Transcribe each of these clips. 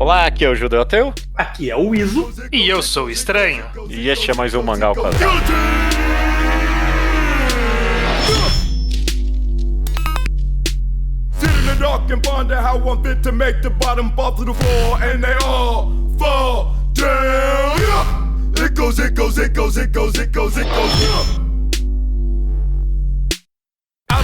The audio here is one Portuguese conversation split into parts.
Olá, aqui é o Judeu Ateu. Aqui é o Iso. E eu sou o Estranho. E este é mais um Mangá ao Quadrado. Sit in the dark and ponder how I'm fit to make the bottom fall to the floor, and they all fall down. Yeah. It goes, it goes, it goes, it goes, it goes, it goes. Yeah.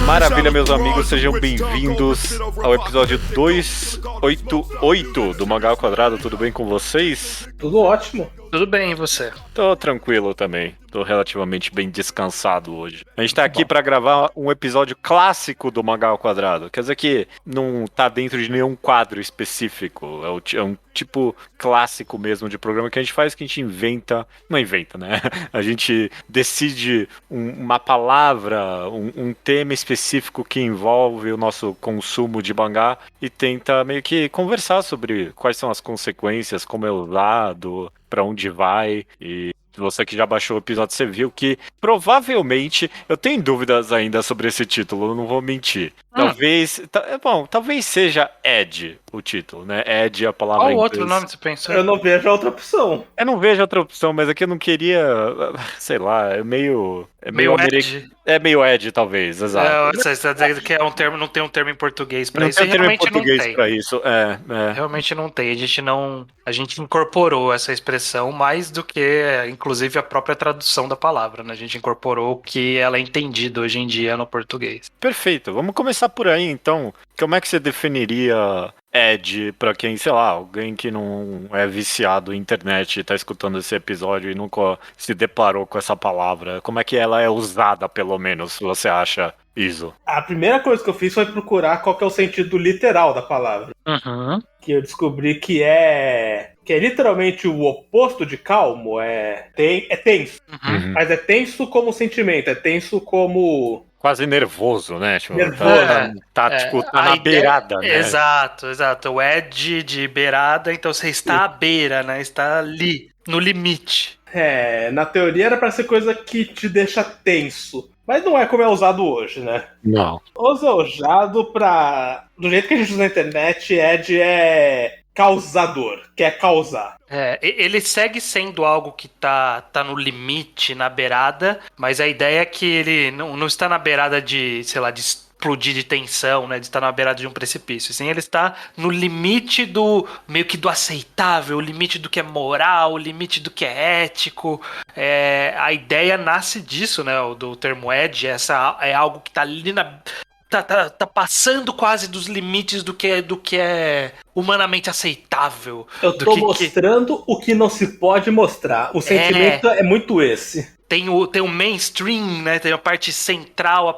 Maravilha, meus amigos, sejam bem-vindos ao episódio 288 do Mangá ao Quadrado. Tudo bem com vocês? Tudo ótimo. Tudo bem, e você? Tô tranquilo também. Tô relativamente bem descansado hoje. A gente tá aqui pra gravar um episódio clássico do Mangá ao Quadrado. Quer dizer que não tá dentro de nenhum quadro específico. É um tipo clássico mesmo de programa que a gente faz, que a gente inventa... Não inventa, né? A gente decide uma palavra, um tema específico que envolve o nosso consumo de mangá e tenta meio que conversar sobre quais são as consequências, como é usado, pra onde vai. E você que já baixou o episódio, você viu que provavelmente, eu tenho dúvidas ainda sobre esse título, eu não vou mentir. Talvez seja Ed o título, né? Ed é a palavra Qual em outro inglês. nome você pensou? Eu não vejo a outra opção. Eu não vejo outra opção, mas aqui eu não queria, sei lá, é meio Ed? É meio Ed, talvez, exato. Você está dizendo que é um termo, não tem um termo em português pra Não isso. tem termo em Realmente não português tem. pra isso, Realmente não tem. A gente incorporou essa expressão mais do que, inclusive, a própria tradução da palavra, né? A gente incorporou o que ela é entendida hoje em dia no português. Perfeito, vamos começar por aí então. Como é que você definiria Ed pra quem, sei lá, alguém que não é viciado em internet e tá escutando esse episódio e nunca se deparou com essa palavra? Como é que ela é usada, pelo menos, você acha, Iso? A primeira coisa que eu fiz foi procurar qual que é o sentido literal da palavra. Uhum. Que eu descobri que é literalmente o oposto de calmo, é tenso. Uhum. Mas é tenso como sentimento, é tenso como... Quase nervoso, né? Tipo, Nervoso. tá na beirada, né? Exato. O Ed de beirada, então você está à beira, né? Está ali, no limite. Na teoria era pra ser coisa que te deixa tenso. Mas não é como é usado hoje, né? Não. Usado pra... Do jeito que a gente usa na internet, Ed é causador, quer causar. Ele segue sendo algo que tá no limite, na beirada, mas a ideia é que ele não está na beirada de, sei lá, de explodir de tensão, né, de estar na beirada de um precipício. Sim, ele está no limite do, meio que do aceitável, o limite do que é moral, o limite do que é ético. A ideia nasce disso, né, do termo Ed, é algo que tá ali na... Tá passando quase dos limites do que é humanamente aceitável. Eu tô mostrando o que não se pode mostrar. O sentimento é muito esse. Tem o mainstream, né? Tem a parte central,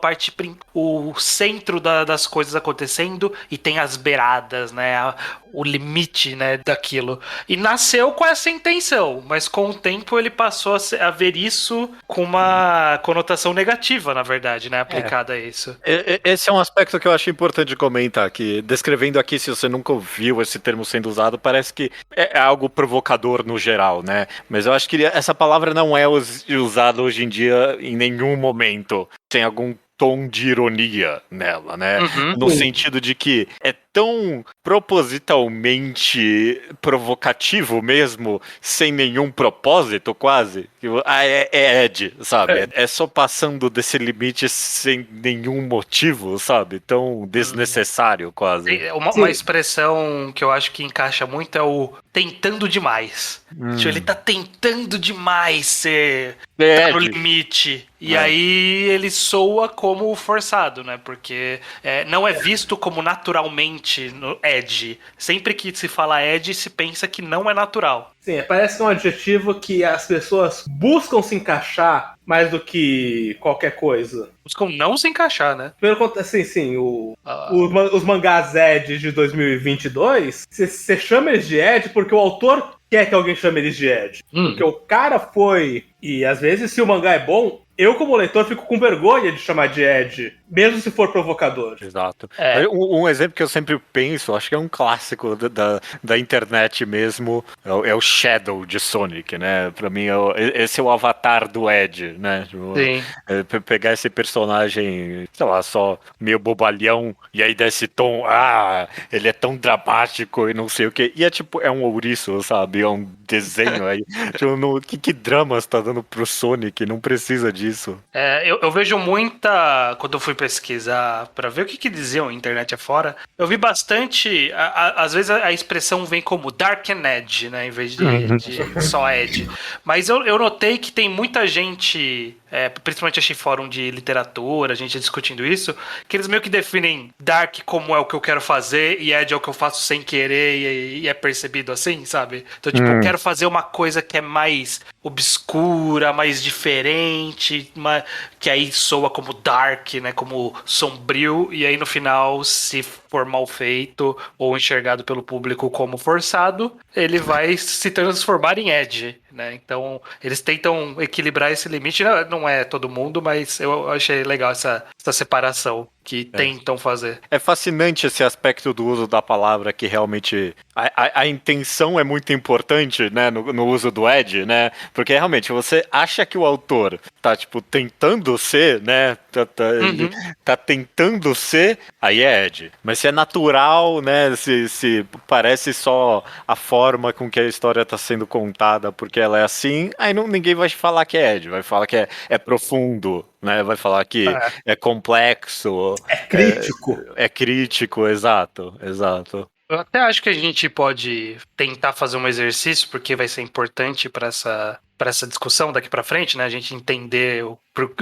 o centro das coisas acontecendo, e tem as beiradas, né? O limite, né, daquilo. E nasceu com essa intenção, mas com o tempo ele passou a ver isso com uma conotação negativa, na verdade, né? Aplicada a isso. Esse é um aspecto que eu acho importante comentar, que descrevendo aqui, se você nunca ouviu esse termo sendo usado, parece que é algo provocador no geral, né? Mas eu acho que essa palavra não é usada hoje em dia em nenhum momento. Tem algum tom de ironia nela, né? Uhum. No sentido de que é tão propositalmente provocativo mesmo, sem nenhum propósito, quase. É Ed, sabe? É só passando desse limite sem nenhum motivo, sabe? Tão desnecessário, quase. Uma expressão que eu acho que encaixa muito é o tentando demais. Tipo, ele tá tentando demais ser... Tá no limite. E aí ele soa como forçado, né? Porque não é visto como naturalmente no Ed. Sempre que se fala Ed, se pensa que não é natural. Sim, parece que é um adjetivo que as pessoas buscam se encaixar mais do que qualquer coisa. Buscam não se encaixar, né? Sim. Os mangás Ed de 2022, você chama eles de Ed porque o autor quer que alguém chame eles de Ed. Porque o cara foi... E às vezes, se o mangá é bom, eu, como leitor, fico com vergonha de chamar de Ed, mesmo se for provocador. Exato. É. Um exemplo que eu sempre penso, acho que é um clássico da internet mesmo, é o Shadow de Sonic, né? Pra mim, esse é o avatar do Ed, né? Tipo, Sim. pegar esse personagem, sei lá, só meio bobalhão, e aí dá esse tom, ele é tão dramático e não sei o quê. E é tipo, é um ouriço, sabe? É um desenho aí. Tipo, que dramas tá dando pro Sonic? Não precisa disso. Eu vejo muita. Quando eu fui pesquisar pra ver o que diziam a internet afora, eu vi bastante. Às vezes a expressão vem como Dark and Edge, né? Em vez de só Edge. Mas eu notei que tem muita gente. Principalmente achei fórum de literatura, gente discutindo isso, que eles meio que definem Dark como é o que eu quero fazer e Edge é o que eu faço sem querer e é percebido assim, sabe? Então, tipo, eu quero fazer uma coisa que é mais obscura, mais diferente, que aí soa como dark, né? Como sombrio, e aí no final, se for mal feito ou enxergado pelo público como forçado, ele vai se transformar em Edge, né? Então, eles tentam equilibrar esse limite. Não é todo mundo, mas eu achei legal essa separação que tentam fazer. É fascinante esse aspecto do uso da palavra que realmente a intenção é muito importante, né, no uso do Ed, né? Porque realmente você acha que o autor tá, tipo, tentando ser, né? Ele tá tentando ser, aí é Ed. Mas se é natural, né? Se parece só a forma com que a história tá sendo contada porque ela é assim, aí ninguém vai falar que é Ed, vai falar que é profundo, né? Vai falar que é complexo. É crítico. É crítico, exato. Eu até acho que a gente pode tentar fazer um exercício, porque vai ser importante para essa discussão daqui para frente, né? A gente entender o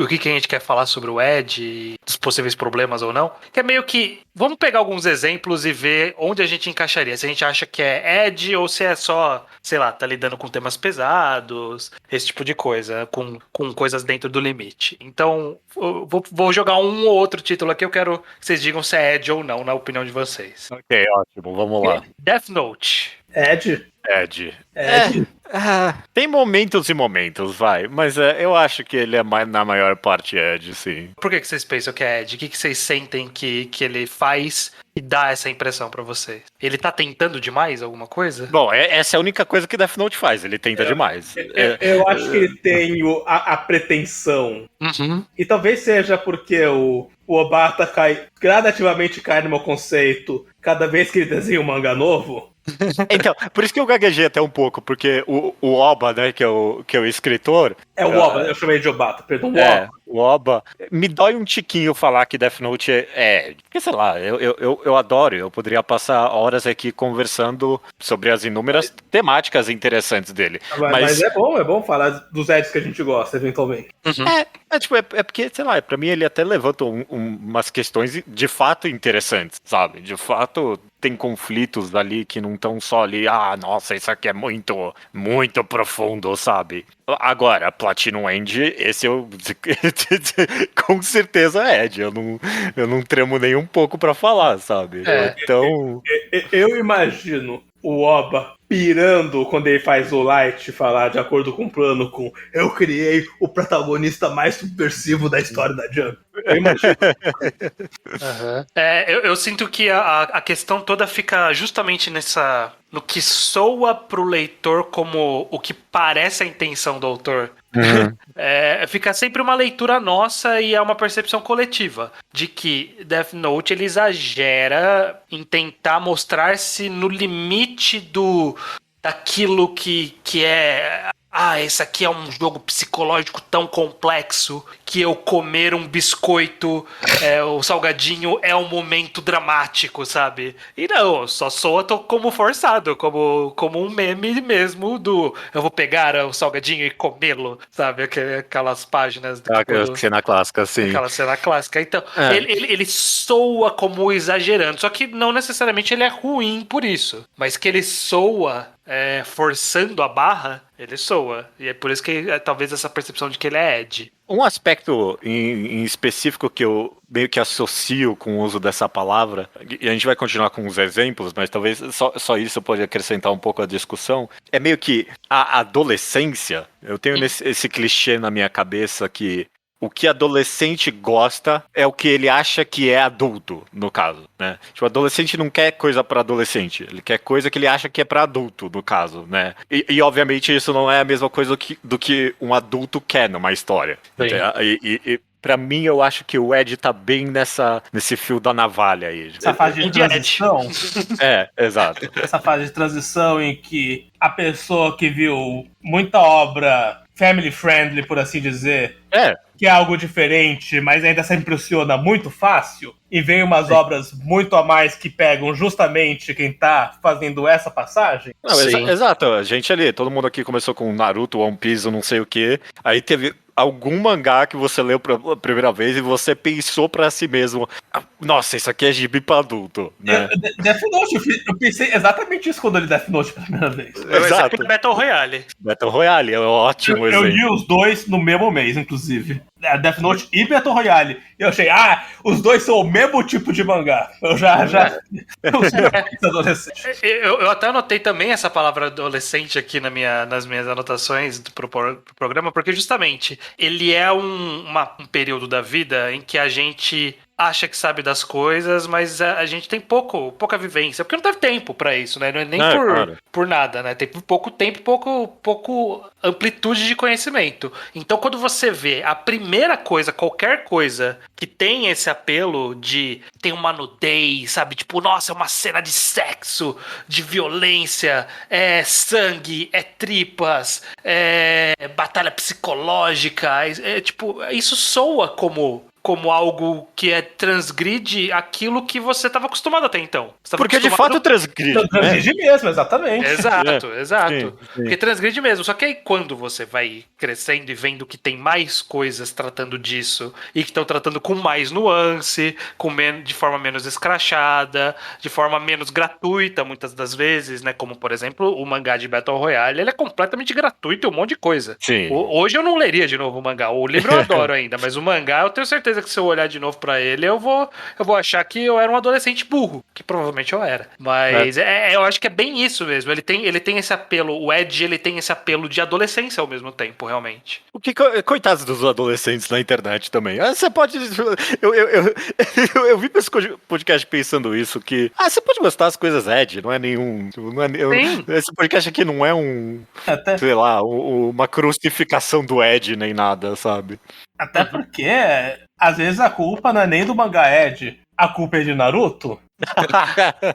que a gente quer falar sobre o Ed e dos possíveis problemas ou não. Que é meio que, vamos pegar alguns exemplos e ver onde a gente encaixaria. Se a gente acha que é Ed ou se é só, sei lá, tá lidando com temas pesados, esse tipo de coisa, com coisas dentro do limite. Então, eu vou jogar um ou outro título aqui, eu quero que vocês digam se é Ed ou não, na opinião de vocês. Ok, ótimo, vamos lá. Death Note. Ed. Tem momentos e momentos, vai. Mas eu acho que ele é na maior parte Ed, sim. Por que vocês pensam que é Ed? O que vocês sentem que ele faz e dá essa impressão pra vocês? Ele tá tentando demais alguma coisa? Bom, essa é a única coisa que Death Note faz. Ele tenta demais. Eu acho que ele tem a pretensão. E talvez seja porque o Obata gradativamente cai no meu conceito cada vez que ele desenha um mangá novo. Então, por isso que eu gaguejei até um pouco, porque o Oba, né, que é o escritor... É o Oba, eu chamei de Obata, perdão, o Oba. O Oba. Me dói um tiquinho falar que Death Note porque, sei lá, eu adoro, eu poderia passar horas aqui conversando sobre as inúmeras temáticas interessantes dele. Mas é bom falar dos Eds que a gente gosta, eventualmente. É porque, sei lá, pra mim ele até levanta umas questões de fato interessantes, sabe? De fato tem conflitos ali que não estão só ali, nossa, isso aqui é muito, muito profundo, sabe? Agora, Platinum End, esse eu com certeza é Ed, eu não tremo nem um pouco pra falar, sabe? Então... Eu imagino o Oba pirando quando ele faz o Light falar de acordo com o plano com eu criei o protagonista mais subversivo da história da Jump. Eu imagino. Eu sinto que a questão toda fica justamente no que soa pro leitor como o que parece a intenção do autor. Fica sempre uma leitura nossa e é uma percepção coletiva de que Death Note ele exagera em tentar mostrar-se no limite daquilo que é... esse aqui é um jogo psicológico tão complexo que eu comer um biscoito, o salgadinho, é um momento dramático, sabe? E não, só soa como forçado, como um meme mesmo eu vou pegar o salgadinho e comê-lo, sabe? Aquelas páginas... cena clássica, sim. Aquela cena clássica. Então, ele soa como exagerando, só que não necessariamente ele é ruim por isso, mas que ele soa... forçando a barra, ele soa. E é por isso que talvez essa percepção de que ele é Ed. Um aspecto em específico que eu meio que associo com o uso dessa palavra, e a gente vai continuar com os exemplos, mas talvez só isso pode acrescentar um pouco a discussão, é meio que a adolescência. Eu tenho esse clichê na minha cabeça que o que adolescente gosta é o que ele acha que é adulto, no caso, né? Tipo, adolescente não quer coisa pra adolescente, ele quer coisa que ele acha que é pra adulto, no caso, né? E obviamente isso não é a mesma coisa do que um adulto quer numa história. Pra mim, eu acho que o Ed tá bem nesse fio da navalha aí. Essa fase de transição. Exato. Essa fase de transição em que a pessoa que viu muita obra family friendly, por assim dizer, que é algo diferente, mas ainda se impressiona muito fácil, e vem umas obras muito a mais que pegam justamente quem tá fazendo essa passagem. Não, exato. A gente ali, todo mundo aqui começou com Naruto, One Piece, não sei o que. Aí teve algum mangá que você leu pela primeira vez e você pensou pra si mesmo, nossa, isso aqui é gibi pra adulto, né? Death Note, eu pensei exatamente isso quando eu li Death Note pela primeira vez. Exato. Battle Royale. Battle Royale é um ótimo Eu exemplo. li os dois no mesmo mês, inclusive. Death Note e Battle Royale. E eu achei, os dois são o mesmo tipo de mangá. Eu já eu sou adolescente. Eu até anotei também essa palavra adolescente aqui nas minhas anotações pro programa, porque justamente ele é um período da vida em que a gente acha que sabe das coisas, mas a gente tem pouca vivência, porque não teve tempo pra isso, né? Não é nem por nada, né? Tem pouco tempo, pouco amplitude de conhecimento. Então, quando você vê a primeira coisa, qualquer coisa que tem esse apelo de tem uma nudez, sabe? Tipo, nossa, é uma cena de sexo, de violência, é sangue, é tripas, é batalha psicológica, tipo, isso soa como algo que transgride aquilo que você estava acostumado até então. Porque de fato transgride. Transgride mesmo, exatamente. Exato. Sim. Porque transgride mesmo. Só que aí quando você vai crescendo e vendo que tem mais coisas tratando disso e que estão tratando com mais nuance, de forma menos escrachada, de forma menos gratuita muitas das vezes, né? Como, por exemplo, o mangá de Battle Royale, ele é completamente gratuito e um monte de coisa. Sim. Hoje eu não leria de novo o mangá. O livro eu adoro ainda, mas o mangá eu tenho certeza que se eu olhar de novo pra ele, eu vou achar que eu era um adolescente burro, que provavelmente eu era. Mas eu acho que é bem isso mesmo. Ele tem esse apelo, o Ed, ele tem esse apelo de adolescência ao mesmo tempo, realmente. O que coitados dos adolescentes na internet também. Você pode... Eu vi pra esse podcast pensando isso, que... você pode gostar das coisas Ed, não é nenhum... esse podcast aqui não é sei lá, uma crucificação do Ed, nem nada, sabe? Até porque, às vezes, a culpa não é nem do mangá Ed, a culpa é de Naruto.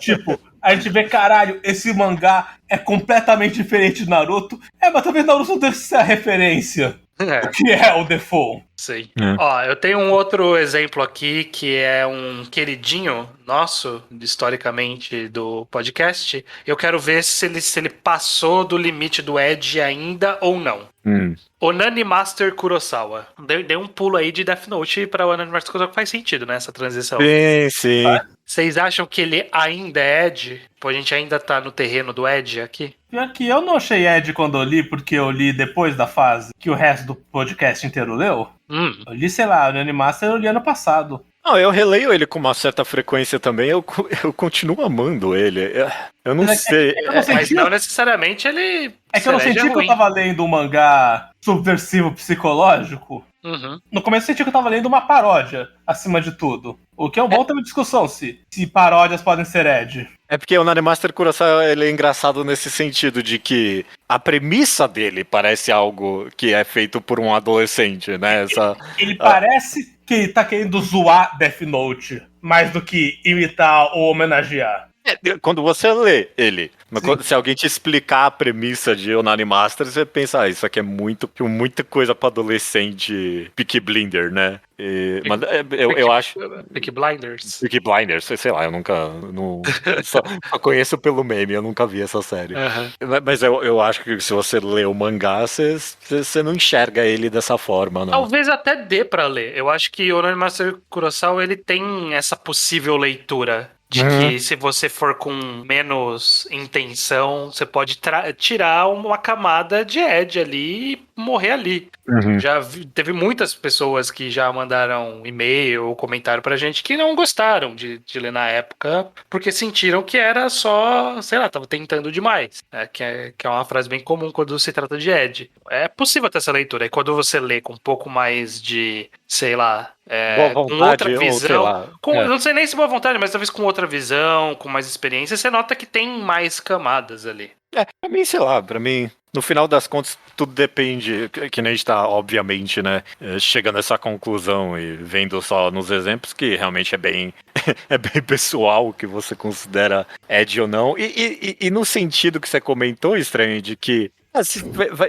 Tipo, a gente vê, caralho, esse mangá é completamente diferente de Naruto. Mas talvez Naruto não deve ser a referência. Que é o default. Sim. Ó, eu tenho um outro exemplo aqui que é um queridinho nosso, historicamente, do podcast. Eu quero ver se ele passou do limite do Ed ainda ou não. Onani Master Kurosawa. Dei um pulo aí de Death Note pra Onani Master Kurosawa, que faz sentido, né? Essa transição. Sim. Vocês acham que ele ainda é Ed? Pô, a gente ainda tá no terreno do Ed aqui? Pior que eu não achei Ed quando eu li, porque eu li depois da fase que o resto do podcast inteiro leu. Eu li, sei lá, o Animaster eu li ano passado. Não, eu releio ele com uma certa frequência também, eu continuo amando ele. Eu não sei. Mas não necessariamente ele... É que eu não senti que eu tava lendo um mangá subversivo psicológico. No começo eu senti que eu tava lendo uma paródia, acima de tudo. O que é um bom tema de discussão, se paródias podem ser Ed. É porque o Nanemaster Kurosawa, ele é engraçado nesse sentido de que a premissa dele parece algo que é feito por um adolescente, né? Ele parece que ele tá querendo zoar Death Note, mais do que imitar ou homenagear. Quando você lê ele, se alguém te explicar a premissa de Onani Master, você pensa, isso aqui é muita coisa pra adolescente Peaky Blinder, né? Mas eu acho... Peaky Blinders. Peaky Blinders, sei lá, eu nunca... só conheço pelo meme, eu nunca vi essa série. Mas eu acho que se você lê o mangá, você não enxerga ele dessa forma, não. Talvez até dê pra ler. Eu acho que o Onani Master Kurosawa, ele tem essa possível leitura. De que se você for com menos intenção, você pode tirar uma camada de Ed ali morrer ali. Uhum. Teve muitas pessoas que já mandaram e-mail ou comentário pra gente que não gostaram de ler na época, porque sentiram que era só, sei lá, tava tentando demais. Que é uma frase bem comum quando se trata de Ed. É possível ter essa leitura. E quando você lê com um pouco mais de, sei lá, Boa com outra vontade, ou sei visão, lá. não sei nem se boa vontade, mas talvez com outra visão, com mais experiência, você nota que tem mais camadas ali. Pra mim, sei lá, no final das contas, tudo depende, que nem a gente tá, obviamente, né, chegando a essa conclusão e vendo só nos exemplos que realmente é bem, é bem pessoal o que você considera Ed ou não, e no sentido que você comentou, Estranho, de que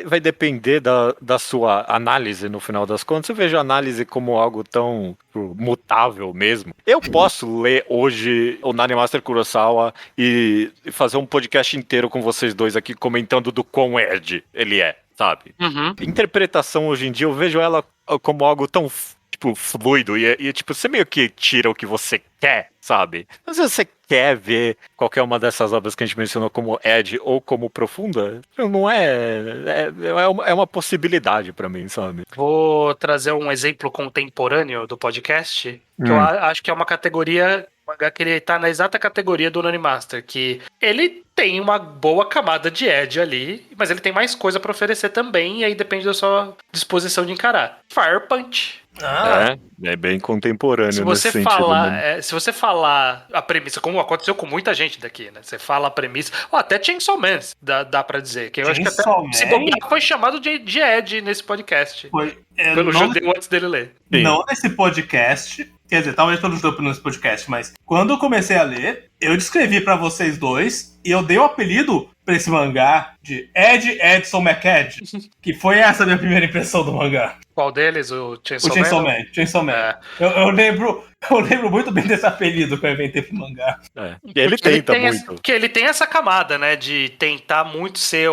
vai depender da sua análise no final das contas. Eu vejo a análise como algo tão mutável mesmo. Eu posso ler hoje o Nani Master Kurosawa e fazer um podcast inteiro com vocês dois aqui comentando do quão Ed ele é, sabe? Uhum. Interpretação hoje em dia, eu vejo ela como algo tão tipo, fluido e tipo, você meio que tira o que você quer, sabe? Mas se você quer ver qualquer uma dessas obras que a gente mencionou como Ed ou como Profunda, não é uma possibilidade pra mim, sabe? Vou trazer um exemplo contemporâneo do podcast, que eu acho que é uma categoria, que ele tá na exata categoria do Nani Master, que ele tem uma boa camada de Ed ali, mas ele tem mais coisa pra oferecer também, e aí depende da sua disposição de encarar. Fire Punch. É bem contemporâneo Se você nesse sentido. se você falar a premissa, como aconteceu com muita gente daqui, né? Você fala a premissa, ou até Chainsaw Man, dá pra dizer, que eu acho que até se bobear foi chamado de Ed nesse podcast. Pelo judeu antes dele ler. Sim. Não nesse podcast, quer dizer, talvez pelo judeu nesse podcast, mas quando eu comecei a ler, eu descrevi pra vocês dois e eu dei o apelido pra esse mangá de Ed Edson McEd, que foi essa a minha primeira impressão do mangá. Qual deles? O Chainsaw Man? Chainsaw Man. É. Eu lembro muito bem desse apelido que eu inventei pro mangá. Ele tenta muito. Porque ele tem essa camada, né, de tentar muito ser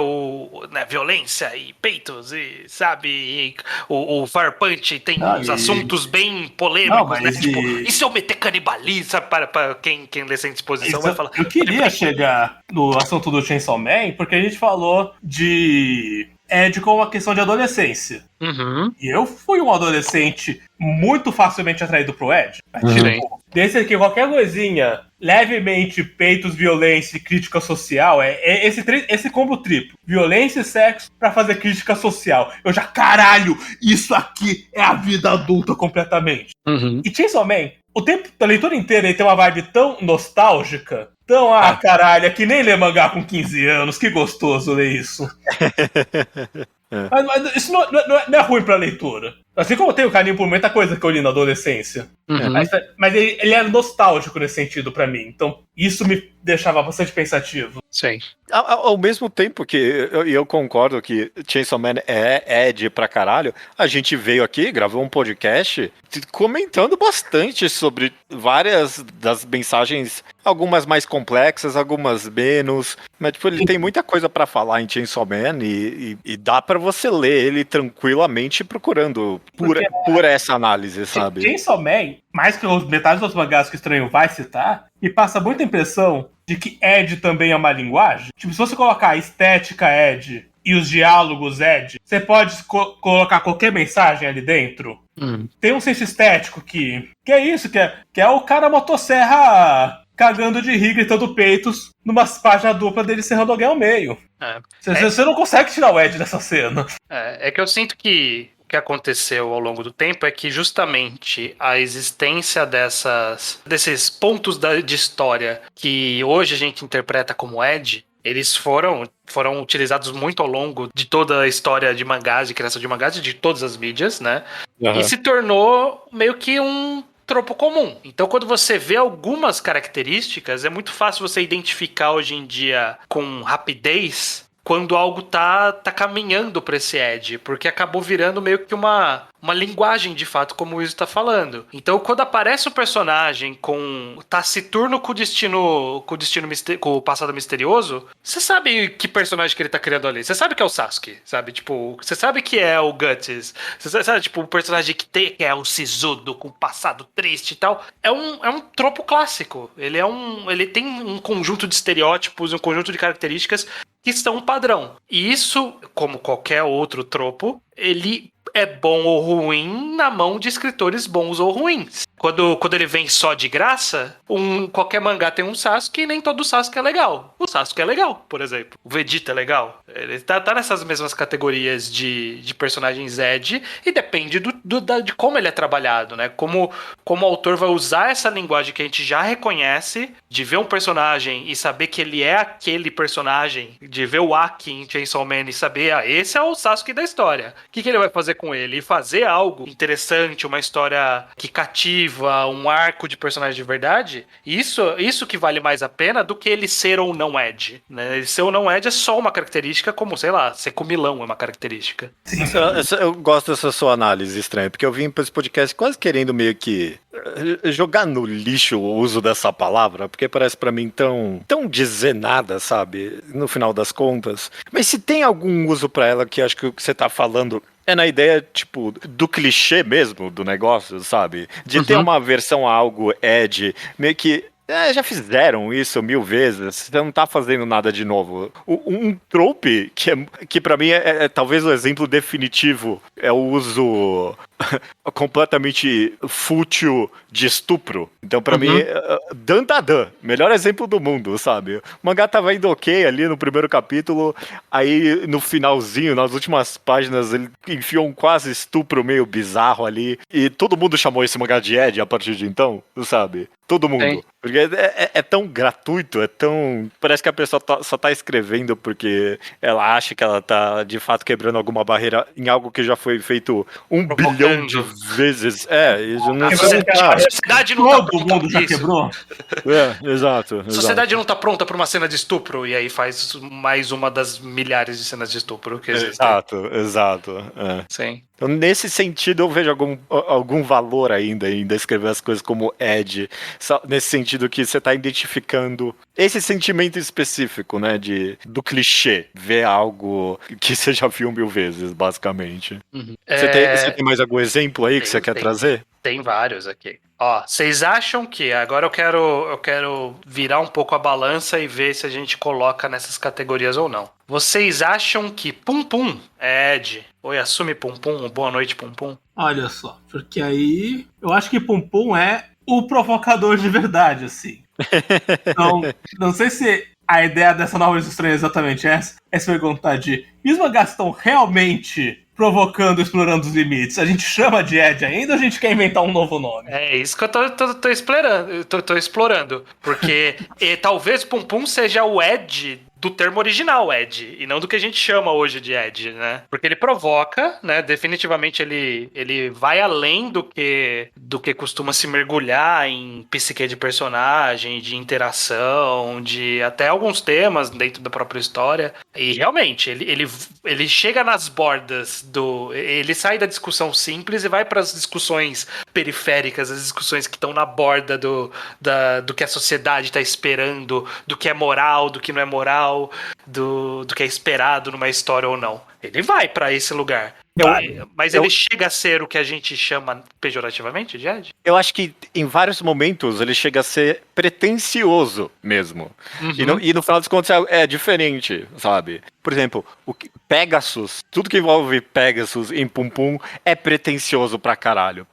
violência e peitos, e sabe, e o Fire Punch tem uns assuntos bem polêmicos, né, tipo, e se eu meter canibalismo, sabe, para quem lê sem disposição vai falar. Eu queria chegar no assunto do Chainsaw Man, porque a gente falou de Ed como uma questão de adolescência. Uhum. E eu fui um adolescente muito facilmente atraído pro Ed. Tipo, desse aqui, qualquer coisinha, levemente peitos, violência e crítica social, esse combo triplo. Violência e sexo pra fazer crítica social. Eu já, caralho, isso aqui é a vida adulta completamente. Uhum. E Chainsaw Man, o tempo da leitura inteira ele tem uma vibe tão nostálgica, tão, caralho, é que nem ler mangá com 15 anos, que gostoso ler isso. Mas isso não é ruim pra leitura. Assim como eu tenho carinho por muita coisa que eu li na adolescência. Uhum. Mas ele é nostálgico nesse sentido pra mim. Então isso me deixava bastante pensativo. Sim. Ao mesmo tempo que eu concordo que Chainsaw Man é Ed pra caralho, a gente veio aqui, gravou um podcast comentando bastante sobre várias das mensagens, algumas mais complexas, algumas menos, mas tipo, ele tem muita coisa pra falar em Chainsaw Man e dá pra você ler ele tranquilamente procurando por essa análise, sabe? Chainsaw Man, mais que metade dos mangás que o Estranho vai citar, me passa muita impressão de que Ed também é uma linguagem. Tipo, se você colocar a estética Ed e os diálogos Ed, você pode colocar qualquer mensagem ali dentro. Tem um senso estético que é isso, que é o cara motosserra cagando de rir, gritando peitos, numa página dupla dele serrando alguém ao meio. Você não consegue tirar o Ed dessa cena. É que eu sinto que o que aconteceu ao longo do tempo é que justamente a existência desses pontos de história que hoje a gente interpreta como Ed, eles foram utilizados muito ao longo de toda a história de mangás, de criação de mangás, de todas as mídias, né? Uhum. E se tornou meio que um tropo comum. Então, quando você vê algumas características, é muito fácil você identificar hoje em dia com rapidez quando algo tá caminhando para esse Ed, porque acabou virando meio que uma linguagem de fato, como o Izzo tá falando. Então, quando aparece um personagem taciturno com o passado misterioso, você sabe que personagem que ele tá criando ali. Você sabe que é o Sasuke, sabe? Tipo, você sabe que é o Guts. Você sabe, tipo, o personagem que é o sisudo com passado triste e tal. É um tropo clássico. Ele tem um conjunto de estereótipos, um conjunto de características que são um padrão. E isso, como qualquer outro tropo, ele é bom ou ruim na mão de escritores bons ou ruins. Quando ele vem só de graça, qualquer mangá tem um Sasuke e nem todo Sasuke é legal. O Sasuke é legal, por exemplo. O Vegeta é legal. Ele tá nessas mesmas categorias de personagens Ed e depende de como ele é trabalhado, né? Como o autor vai usar essa linguagem que a gente já reconhece, de ver um personagem e saber que ele é aquele personagem, de ver o Aki em Chainsaw Man e saber, esse é o Sasuke da história. O que ele vai fazer com ele? E fazer algo interessante, uma história que cativa, um arco de personagem de verdade, isso que vale mais a pena do que ele ser ou não Ed, né? Ele ser ou não Ed é só uma característica, como, sei lá, ser comilão é uma característica. Eu gosto dessa sua análise estranha, porque eu vim para esse podcast quase querendo meio que jogar no lixo o uso dessa palavra, porque parece para mim tão dizer nada, sabe? No final das contas. Mas se tem algum uso para ela, que acho que o que você tá falando é na ideia, tipo, do clichê mesmo do negócio, sabe? De ter uma versão a algo Ed, meio que já fizeram isso 1000 vezes, você não tá fazendo nada de novo. Um trope que pra mim é talvez o exemplo definitivo, é o uso completamente fútil de estupro. Então pra mim, Dan, melhor exemplo do mundo, sabe? O mangá tava indo ok ali no primeiro capítulo, aí no finalzinho, nas últimas páginas, ele enfiou um quase estupro meio bizarro ali, e todo mundo chamou esse mangá de Ed a partir de então, sabe? Todo mundo. Sim. Porque é tão gratuito, parece que a pessoa só tá escrevendo porque ela acha que ela tá, de fato, quebrando alguma barreira em algo que já foi feito 1 bilhão de vezes. A sociedade não tá pronta. Todo mundo já quebrou. Exato. A sociedade não tá pronta pra uma cena de estupro, e aí faz mais uma das milhares de cenas de estupro que existem. Exato. Sim. Então, nesse sentido, eu vejo algum valor ainda em descrever as coisas como Ed, nesse sentido que você está identificando esse sentimento específico, né, do clichê, ver algo que você já viu 1000 vezes, basicamente. Você tem mais algum exemplo aí que você quer trazer? Tem vários aqui. Ó, vocês acham que... Agora eu quero virar um pouco a balança e ver se a gente coloca nessas categorias ou não. Vocês acham que Pum Pum é Ed? Oi, assume Pum Pum, boa noite Pum Pum. Olha só, porque aí eu acho que Pum Pum é o provocador de verdade, assim. Então, não sei se a ideia dessa nova estranha é exatamente essa, é se perguntar de, e os mangás estão realmente provocando, explorando os limites? A gente chama de Ed ainda ou a gente quer inventar um novo nome? É isso que eu tô explorando. Porque talvez Pum Pum seja o Ed do termo original, Ed, e não do que a gente chama hoje de Ed, né? Porque ele provoca, né? Definitivamente ele vai além do que costuma se mergulhar em psique de personagem, de interação, de até alguns temas dentro da própria história. E realmente, ele chega nas bordas ele sai da discussão simples e vai para as discussões periféricas, as discussões que estão na borda do que a sociedade está esperando, do que é moral, do que não é moral, do que é esperado numa história ou não. Ele vai pra esse lugar. Mas ele chega a ser o que a gente chama pejorativamente de Ed? Eu acho que em vários momentos ele chega a ser pretencioso mesmo. E no final dos contos é diferente, sabe? Por exemplo, o Pegasus, tudo que envolve Pegasus em Pum Pum é pretencioso pra caralho.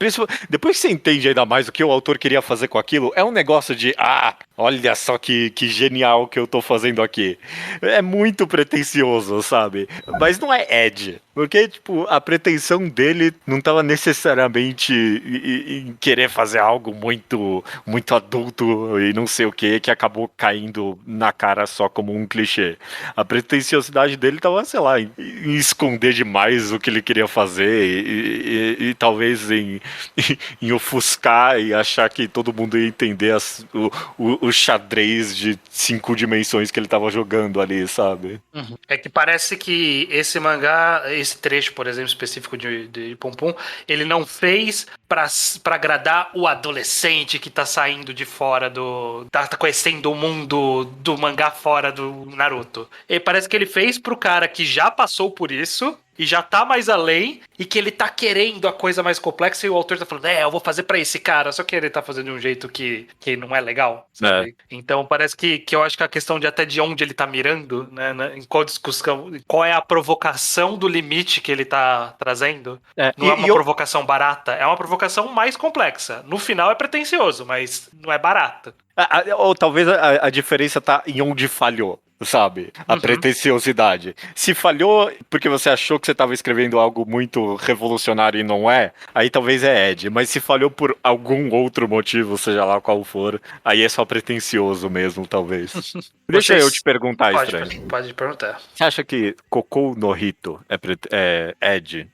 Depois que você entende ainda mais o que o autor queria fazer com aquilo, é um negócio de, olha só que genial que eu tô fazendo aqui. É muito pretencioso, sabe? Mas não é Ed. Porque, tipo, a pretensão dele não estava necessariamente em querer fazer algo muito, muito adulto e não sei o que acabou caindo na cara só como um clichê. A pretensiosidade dele estava, sei lá, em esconder demais o que ele queria fazer e talvez em ofuscar e achar que todo mundo ia entender o xadrez de 5 dimensões que ele estava jogando ali, sabe? É que parece que esse mangá, esse trecho, por exemplo, específico de Pum Pum, ele não fez pra agradar o adolescente que tá saindo de fora tá conhecendo o mundo do mangá fora do Naruto. E parece que ele fez pro cara que já passou por isso e já tá mais além, e que ele tá querendo a coisa mais complexa, e o autor tá falando, eu vou fazer pra esse cara, só que ele tá fazendo de um jeito que não é legal, sabe? Então parece que eu acho que a questão de até de onde ele tá mirando, né, em qual discussão, qual é a provocação do limite que ele tá trazendo, não é uma provocação barata, é uma provocação mais complexa. No final é pretencioso, mas não é barato. Ou talvez a diferença tá em onde falhou, sabe? A pretensiosidade. Se falhou porque você achou que você estava escrevendo algo muito revolucionário e não é, aí talvez é Ed. Mas se falhou por algum outro motivo, seja lá qual for, aí é só pretencioso mesmo, talvez. Deixa eu te perguntar, Estranho. Pode perguntar. Você acha que Cocô no Hito é Ed?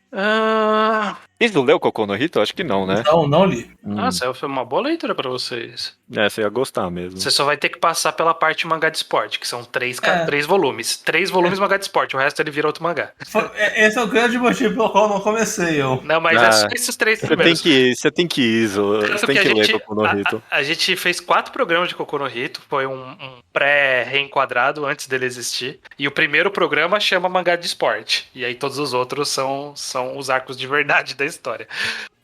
Vocês não leu Cocô no Hito? Acho que não, né? Não li. Nossa, foi uma boa leitura pra vocês. Você ia gostar mesmo. Você só vai ter que passar pela parte mangá de esporte, que são 3 volumes. 3 volumes mangá de esporte, o resto ele vira outro mangá. Esse é o grande motivo pelo qual eu não comecei, Não, mas é só esses 3 primeiros. Você tem que ir, você tem que ler Cocô no Hito. A gente fez 4 programas de Cocô no Hito, foi um pré-reenquadrado antes dele existir. E o primeiro programa chama mangá de esporte. E aí todos os outros são os arcos de verdade da história.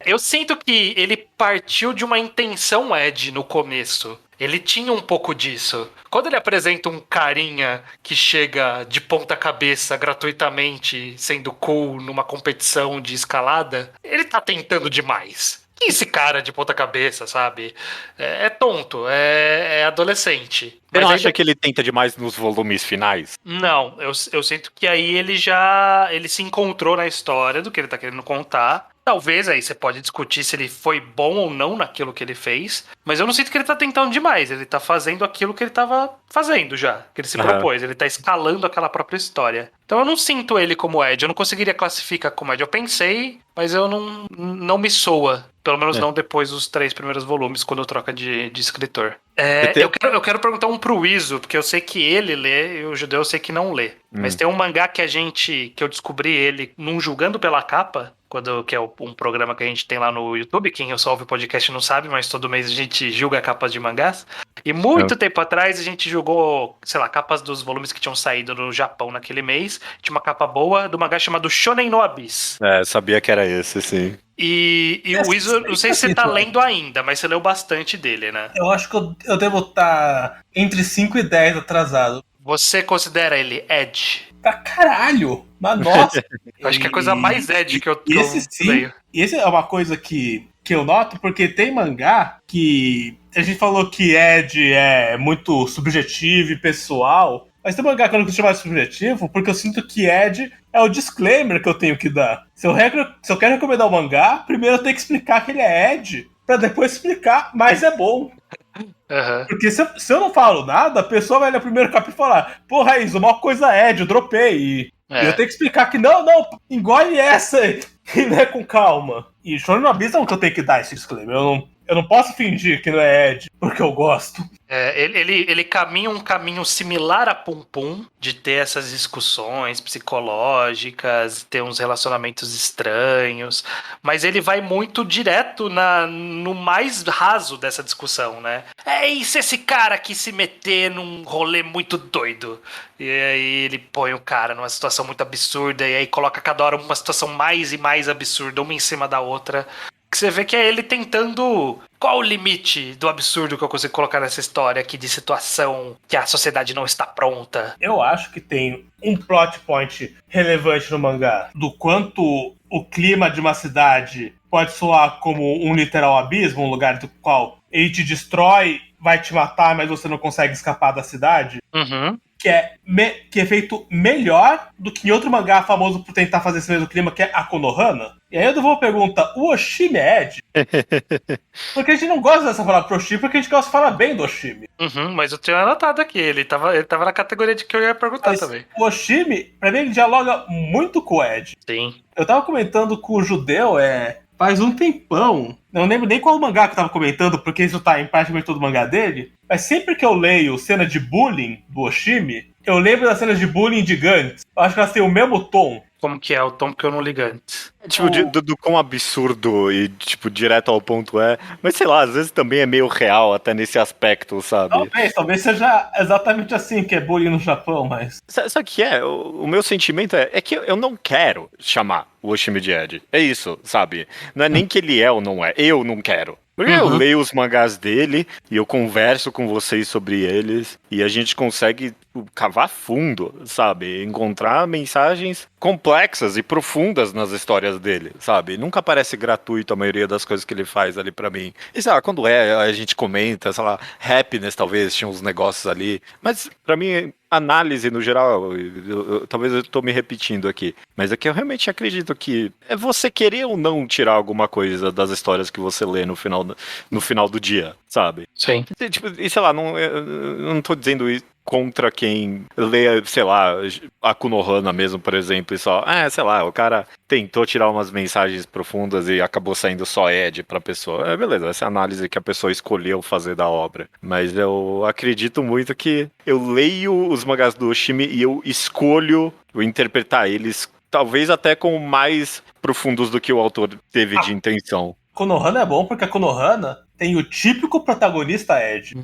Eu sinto que ele partiu de uma intenção Ed no começo. Ele tinha um pouco disso. Quando ele apresenta um carinha que chega de ponta cabeça gratuitamente, sendo cool numa competição de escalada, ele tá tentando demais. Que esse cara de ponta cabeça, sabe? É tonto, é adolescente. Você não acha que ele tenta demais nos volumes finais? Não, eu sinto que aí ele se encontrou na história do que ele tá querendo contar. Talvez aí você pode discutir se ele foi bom ou não naquilo que ele fez, mas eu não sinto que ele tá tentando demais, ele tá fazendo aquilo que ele tava fazendo já, que ele se propôs, ele tá escalando aquela própria história. Então eu não sinto ele como Ed, eu não conseguiria classificar como Ed, eu pensei, mas eu não me soa, pelo menos não depois dos 3 primeiros volumes, quando troca de escritor. Eu quero perguntar um pro Iso, porque eu sei que ele lê e o Judeu eu sei que não lê. Mas tem um mangá que eu descobri ele num Julgando pela Capa, que é um programa que a gente tem lá no YouTube, quem só ouve o podcast não sabe, mas todo mês a gente julga capas de mangás. E muito tempo atrás a gente julgou, sei lá, capas dos volumes que tinham saído no Japão naquele mês. Tinha uma capa boa do mangá chamado Shonen no Abyss. Sabia que era esse, sim. E o Iso, não sei se você tá lendo ainda, mas você leu bastante dele, né? Eu acho que eu devo estar entre 5 e 10 atrasado. Você considera ele Ed? Pra caralho! Mas nossa! Acho que é a coisa mais Ed que eu leio. E esse é uma coisa que eu noto, porque tem mangá que a gente falou que Ed é muito subjetivo e pessoal, mas tem mangá que eu não consigo chamar de subjetivo, porque eu sinto que Ed é o disclaimer que eu tenho que dar. Se eu quero recomendar o mangá, primeiro eu tenho que explicar que ele é Ed, pra depois explicar, mas é bom. Porque se eu não falo nada, a pessoa vai ler o primeiro capítulo e falar: porra, isso, uma coisa Ed, eu dropei. E eu tenho que explicar que não, engole essa e lê com calma. E Shonen no Abyss é o que eu tenho que dar esse disclaimer. Eu não posso fingir que não é Ed, porque eu gosto. Ele caminha um caminho similar a Pum Pum, de ter essas discussões psicológicas, ter uns relacionamentos estranhos, mas ele vai muito direto no mais raso dessa discussão, né? E se esse cara aqui se meter num rolê muito doido? E aí ele põe o cara numa situação muito absurda, e aí coloca cada hora uma situação mais e mais absurda, uma em cima da outra. Que você vê que é ele tentando... Qual o limite do absurdo que eu consigo colocar nessa história aqui de situação que a sociedade não está pronta? Eu acho que tem um plot point relevante no mangá, do quanto o clima de uma cidade pode soar como um literal abismo, um lugar do qual ele te destrói, vai te matar, mas você não consegue escapar da cidade. Que é feito melhor do que em outro mangá famoso por tentar fazer esse mesmo clima, que é a Konohana. E aí eu devolvo a pergunta: o Oshimi é Ed? Porque a gente não gosta dessa palavra pro Oshimi, porque a gente gosta de falar bem do Oshimi. Mas eu tenho anotado aqui, ele tava na categoria de que eu ia perguntar. Mas também. O Oshimi, pra mim, ele dialoga muito com o Ed. Sim. Eu tava comentando com o Judeu, faz um tempão. Não lembro nem qual mangá que eu tava comentando, porque isso tá em praticamente todo o mangá dele. Mas sempre que eu leio cena de bullying do Oshimi, eu lembro das cenas de bullying de Gantz. Eu acho que elas têm o mesmo tom. como que é o tom, porque eu não ligo antes. Tipo, do quão absurdo e, tipo, direto ao ponto é. Mas sei lá, às vezes também é meio real até nesse aspecto, sabe? Talvez seja exatamente assim que é bullying no Japão, mas... Sabe o que é? O meu sentimento é que eu não quero chamar o Oshimi de Ed. É isso, sabe? Não é nem que ele é ou não é. Eu não quero. Porque eu leio os mangás dele e eu converso com vocês sobre eles e a gente consegue cavar fundo, sabe? Encontrar mensagens complexas e profundas nas histórias dele, sabe? Nunca parece gratuito a maioria das coisas que ele faz ali pra mim. E sei lá, quando a gente comenta, sei lá, Happiness talvez tinha uns negócios ali, mas pra mim análise no geral, talvez eu tô me repetindo aqui, mas é que eu realmente acredito que é você querer ou não tirar alguma coisa das histórias que você lê no final do dia, sabe? Sim. Tipo, e sei lá, eu não tô dizendo isso contra quem lê, sei lá, a Konohana mesmo, por exemplo, e só, sei lá, o cara tentou tirar umas mensagens profundas e acabou saindo só Ed pra pessoa. Beleza, essa é a análise que a pessoa escolheu fazer da obra. Mas eu acredito muito que eu leio os mangás do Oshimi e eu escolho interpretar eles, talvez até com mais profundos do que o autor teve de intenção. Konohana é bom porque a Konohana tem o típico protagonista Ed.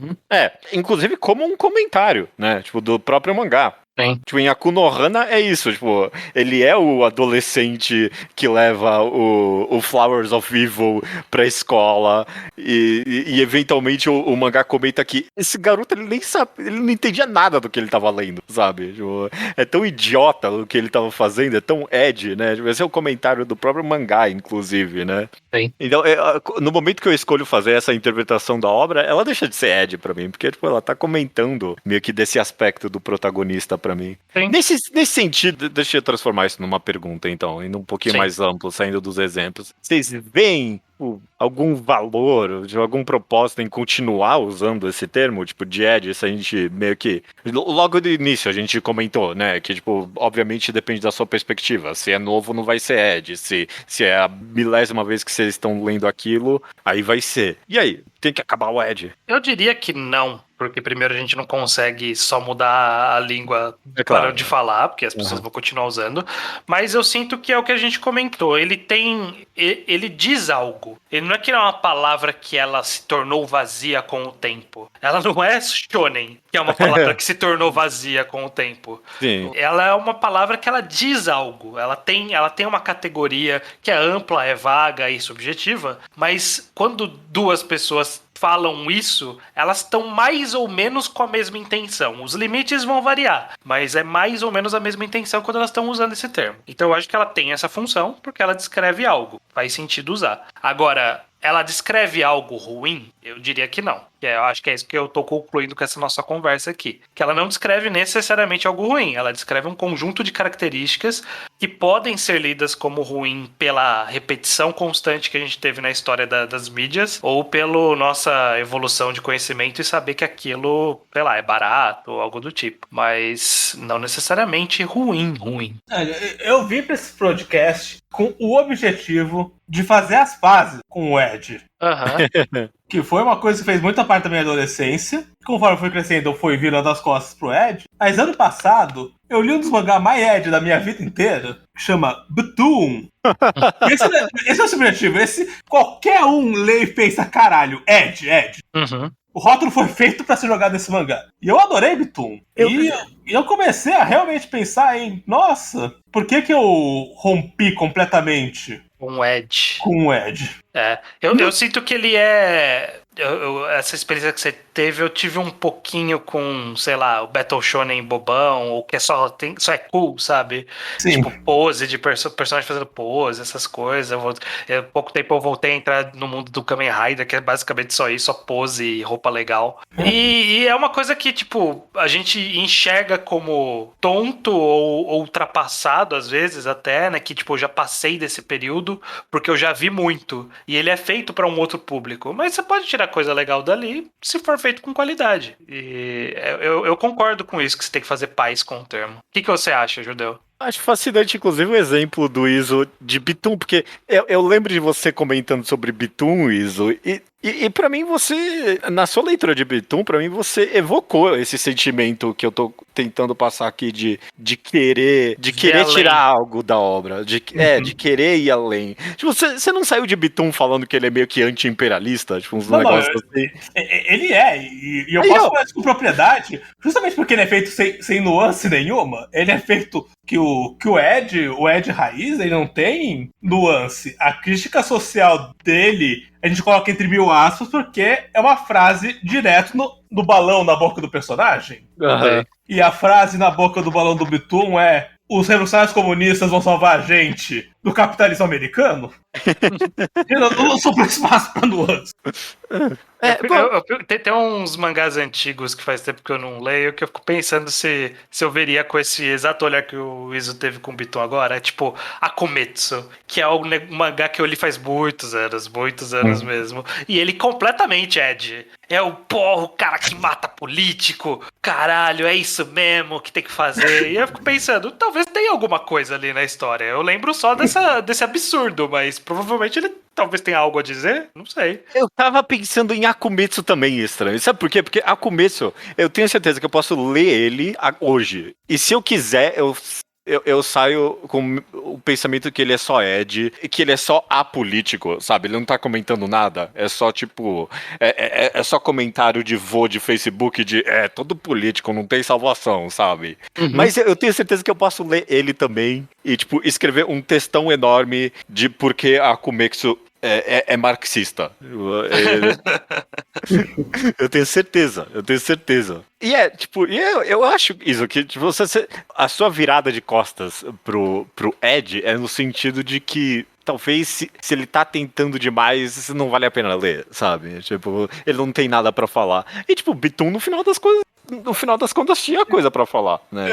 Inclusive como um comentário, né? Tipo, do próprio mangá. Sim. Tipo, em Akunohana é isso, tipo, ele é o adolescente que leva o Flowers of Evil pra escola e eventualmente o mangá comenta que esse garoto, ele nem sabe, ele não entendia nada do que ele tava lendo, sabe? Tipo, é tão idiota o que ele tava fazendo, é tão Ed, né? Tipo, esse é o comentário do próprio mangá, inclusive, né? Sim. Então, no momento que eu escolho fazer essa interpretação da obra, ela deixa de ser Ed pra mim, porque tipo, ela tá comentando meio que desse aspecto do protagonista pra mim. Nesse sentido, deixa eu transformar isso numa pergunta, então, indo um pouquinho mais amplo, saindo dos exemplos. Vocês veem algum valor, algum propósito em continuar usando esse termo, tipo, de Ed, se a gente meio que... Logo do início a gente comentou, né, que, tipo, obviamente depende da sua perspectiva. Se é novo, não vai ser Ed. Se é a 1000ª vez que vocês estão lendo aquilo, aí vai ser. E aí, tem que acabar o Ed? Eu diria que não, porque primeiro a gente não consegue só mudar a língua claro, de falar, porque as pessoas vão continuar usando, mas eu sinto que é o que a gente comentou, ele diz algo, ele não é que é uma palavra que ela se tornou vazia com o tempo, ela não é shonen, que é uma palavra que se tornou vazia com o tempo. Sim. Ela é uma palavra que ela diz algo, ela tem uma categoria que é ampla, é vaga e subjetiva, mas quando duas pessoas falam isso, elas estão mais ou menos com a mesma intenção. Os limites vão variar, mas é mais ou menos a mesma intenção quando elas estão usando esse termo. Então eu acho que ela tem essa função porque ela descreve algo. Faz sentido usar. Agora, ela descreve algo ruim? Eu diria que não. Eu acho que é isso que eu tô concluindo com essa nossa conversa aqui. Que ela não descreve necessariamente algo ruim. Ela descreve um conjunto de características que podem ser lidas como ruim pela repetição constante que a gente teve na história das mídias ou pela nossa evolução de conhecimento e saber que aquilo, sei lá, é barato ou algo do tipo. Mas não necessariamente ruim. Eu vim pra esse podcast com o objetivo de fazer as pazes com o Ed. Que foi uma coisa que fez muita parte da minha adolescência. Conforme eu fui crescendo, eu fui virando as costas pro Ed. Mas ano passado, eu li um dos mangás mais Ed da minha vida inteira, que chama Butoon. Esse é o subjetivo. Qualquer um lê e pensa, caralho, Ed. O rótulo foi feito pra ser jogado nesse mangá. E eu adorei Butoon. E eu comecei a realmente pensar em, nossa, por que eu rompi completamente com o Ed? Eu sinto que ele é... essa experiência que você teve, eu tive um pouquinho com, sei lá, o Battle Shonen bobão, ou que só é cool, sabe? Sim. Tipo, pose de personagem fazendo pose, essas coisas. Pouco tempo eu voltei a entrar no mundo do Kamen Rider, que é basicamente só isso, só pose e roupa legal. E é uma coisa que, tipo, a gente enxerga como tonto ou ultrapassado, às vezes, até, né? Que, tipo, eu já passei desse período, porque eu já vi muito. E ele é feito pra um outro público. Mas você pode tirar coisa legal dali, se for feito com qualidade. E eu concordo com isso, que você tem que fazer paz com o termo. O que você acha, Judeu? Acho fascinante, inclusive, o exemplo do Iso de Bitum, porque eu lembro de você comentando sobre Bitum, Iso, e pra mim você, na sua leitura de Bitum, pra mim você evocou esse sentimento que eu tô tentando passar aqui de querer tirar algo da obra, de querer ir além. Tipo, você não saiu de Bitum falando que ele é meio que anti-imperialista, tipo, uns negócios assim? Ele é, e eu posso falar isso com propriedade, justamente porque ele é feito sem nuance nenhuma. Ele é feito que o Ed raiz, ele não tem nuance. A crítica social dele, a gente coloca entre 1000 aspas, porque é uma frase direto no balão na boca do personagem. Uhum. E a frase na boca do balão do Bitum é: os revolucionários comunistas vão salvar a gente do capitalismo americano? Eu não sou por espaço pra nuance. Tem uns mangás antigos que faz tempo que eu não leio, que eu fico pensando se eu veria com esse exato olhar que o Iso teve com o Biton agora. É tipo Akumetsu, que é um mangá que eu li faz muitos anos mesmo. E ele completamente é o cara que mata político. Caralho, é isso mesmo que tem que fazer. E eu fico pensando, talvez tenha alguma coisa ali na história. Eu lembro só desse absurdo, mas provavelmente ele talvez tenha algo a dizer, não sei. Eu tava pensando em Akumetsu também, estranho. Sabe por quê? Porque Akumetsu, eu tenho certeza que eu posso ler ele hoje. E se eu quiser, eu saio com o pensamento que ele é só Ed, que ele é só apolítico, sabe? Ele não tá comentando nada. É só, tipo... É só comentário de vô de Facebook de... todo político, não tem salvação, sabe? Uhum. Mas eu tenho certeza que eu posso ler ele também e, tipo, escrever um textão enorme de por que Akumetsu é marxista. Eu tenho certeza. E eu acho isso, que tipo, a sua virada de costas pro Ed é no sentido de que talvez se ele tá tentando demais, não vale a pena ler, sabe? Tipo, ele não tem nada pra falar. E tipo, Bitum, no final das contas, tinha coisa pra falar, né?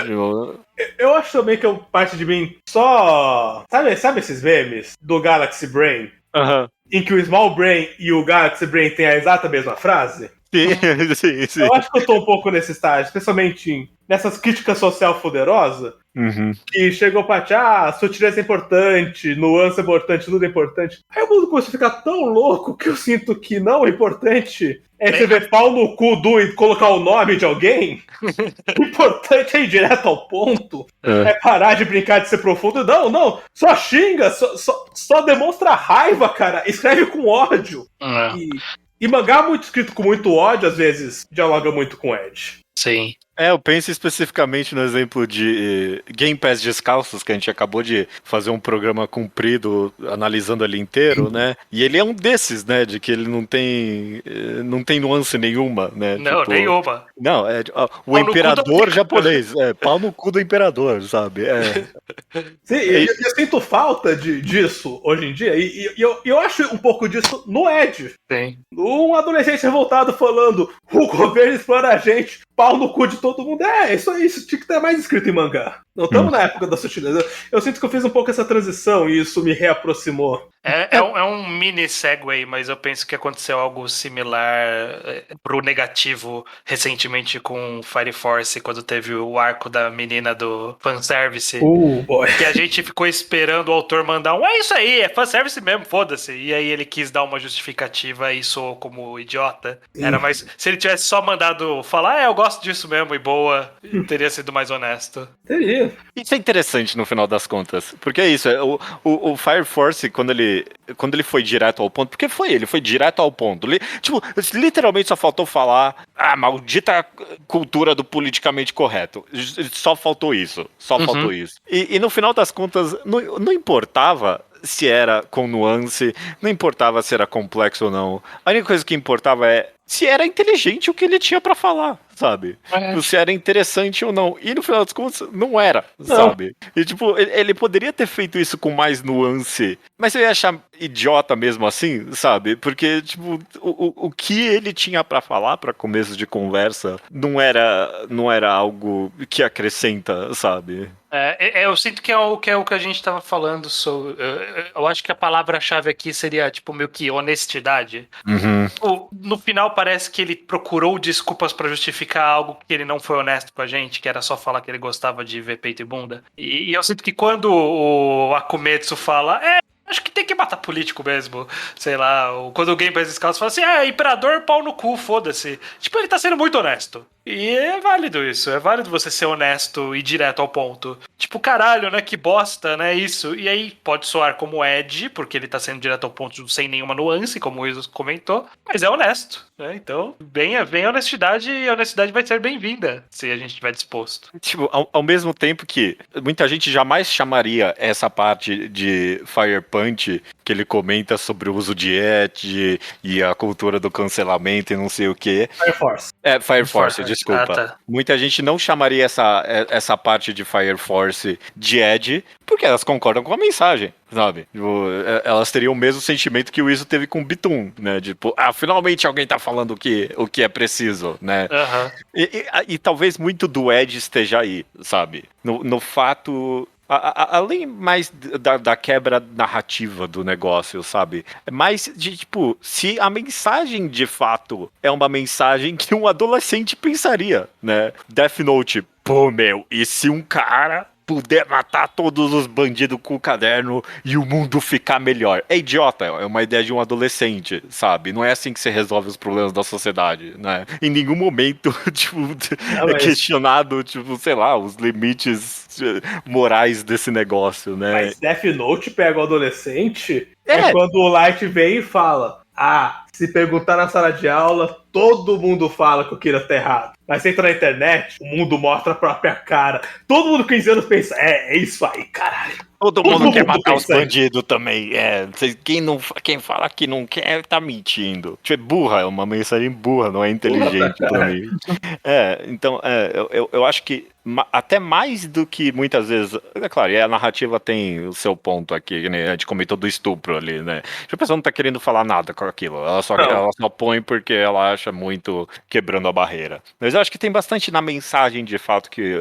Eu acho também que parte de mim só... Sabe esses memes do Galaxy Brain? Uhum. Em que o Small Brain e o Galaxy Brain têm a exata mesma frase? Sim. Eu acho que eu tô um pouco nesse estágio, especialmente nessas críticas social poderosas, que chegam pra ti, sutileza é importante, nuance é importante, tudo é importante. Aí o mundo começa a ficar tão louco que eu sinto que não é importante você ver pau no cu e colocar o nome de alguém. O importante é ir direto ao ponto. É parar de brincar de ser profundo. Não, só xinga, só demonstra raiva, cara. Escreve com ódio. E mangá muito escrito com muito ódio, às vezes, dialoga muito com Ed. Sim. Eu penso especificamente no exemplo de Game Pass Descalços, que a gente acabou de fazer um programa comprido, analisando ele inteiro, né? E ele é um desses, né? De que ele não tem nuance nenhuma, né? Não, tipo, nenhuma. Não, o imperador japonês. Pau no cu do imperador, sabe? Sim, eu sinto falta disso hoje em dia. E eu acho um pouco disso no Ed. Sim. Um adolescente revoltado falando: o governo explora a gente, pau no cu de todo mundo. Isso tinha que ter mais escrito em mangá. Não estamos na época da sutileza. Eu sinto que eu fiz um pouco essa transição e isso me reaproximou. É um mini segue, mas eu penso que aconteceu algo similar pro negativo recentemente com Fire Force, quando teve o arco da menina do fanservice. Que a gente ficou esperando o autor mandar é isso aí, é fanservice mesmo, foda-se. E aí ele quis dar uma justificativa e soou como idiota. Era mais... Se ele tivesse só mandado falar, eu gosto disso mesmo e boa, teria sido mais honesto. Teria. Isso é interessante no final das contas, porque é isso, o Fire Force, quando ele foi direto ao ponto, porque ele foi direto ao ponto, tipo, literalmente só faltou falar maldita cultura do politicamente correto, só faltou isso, e no final das contas, não importava se era com nuance, não importava se era complexo ou não, a única coisa que importava é se era inteligente o que ele tinha pra falar, sabe? Se era interessante ou não. E no final das contas, não era, sabe? E tipo, ele poderia ter feito isso com mais nuance, mas eu ia achar idiota mesmo assim, sabe? Porque, tipo, o que ele tinha pra falar pra começo de conversa não era algo que acrescenta, sabe? Eu sinto que é o que a gente tava falando sobre. Eu acho que a palavra-chave aqui seria, tipo, meio que honestidade. No final, parece que ele procurou desculpas pra justificar algo que ele não foi honesto com a gente, que era só falar que ele gostava de ver peito e bunda. E eu sinto que quando o Akumetsu fala, acho que tem que matar político mesmo, sei lá, quando alguém faz esse caso, fala assim, imperador, pau no cu, foda-se. Tipo, ele tá sendo muito honesto. E é válido isso, é válido você ser honesto e direto ao ponto. Tipo, caralho, né, que bosta, né, isso. E aí pode soar como Ed, porque ele tá sendo direto ao ponto sem nenhuma nuance, como o Iso comentou, mas é honesto, né, então venha a honestidade e a honestidade vai ser bem-vinda, se a gente estiver disposto. Tipo, ao mesmo tempo que muita gente jamais chamaria essa parte de Fire Punch, que ele comenta sobre o uso de Edge e a cultura do cancelamento e não sei o que. Fire Force. Fire Force, desculpa. Tá. Muita gente não chamaria essa parte de Fire Force de Edge, porque elas concordam com a mensagem, sabe? Tipo, elas teriam o mesmo sentimento que o Iso teve com o Bitum, né? Tipo, finalmente alguém tá falando o que é preciso, né? Uhum. E talvez muito do Edge esteja aí, sabe? No fato... Além mais da quebra narrativa do negócio, sabe? É mais de, tipo, se a mensagem de fato é uma mensagem que um adolescente pensaria, né? Death Note, pô, meu, e se um cara puder matar todos os bandidos com o caderno e o mundo ficar melhor? É idiota, é uma ideia de um adolescente, sabe? Não é assim que você resolve os problemas da sociedade, né? Em nenhum momento, tipo, é questionado, tipo, sei lá, os limites morais desse negócio, né? Mas Death Note pega o adolescente quando o Light vem e fala: se perguntar na sala de aula, todo mundo fala que o Kira tá errado. Mas você entra na internet, o mundo mostra a própria cara. Todo mundo com 15 anos pensa, é isso aí, caralho. Todo mundo quer matar os bandidos também. Quem fala que não quer, tá mentindo. Tipo, é burra, é uma mensagem burra, não é inteligente pra mim. Então, eu acho que até mais do que muitas vezes. É claro, a narrativa tem o seu ponto aqui, né? A gente comentou do estupro ali, né? A pessoa não tá querendo falar nada com aquilo. Ela só põe porque ela acha muito quebrando a barreira. Mas eu acho que tem bastante na mensagem de fato que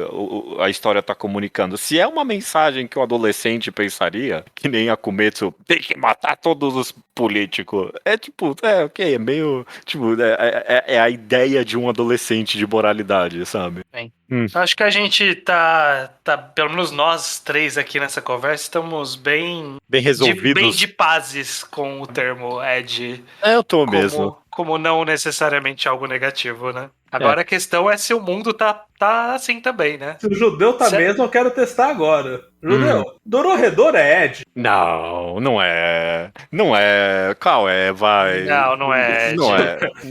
a história tá comunicando. Se é uma mensagem que o adolescente pensaria, que nem a Kumetsu, tem que matar todos os políticos. É tipo, ok, é meio. Tipo, é a ideia de um adolescente de moralidade, sabe? Bem. Acho que a gente tá, pelo menos nós três aqui nessa conversa, estamos bem resolvidos. Bem de pazes com o termo Ed. Eu tô mesmo. Como não necessariamente algo negativo, né? Agora a questão é se o mundo tá assim também, né? Se o judeu tá mesmo, eu quero testar agora. Judeu, Dororedor é Ed? Não é. Não é. Qual é? Vai. Não é Ed.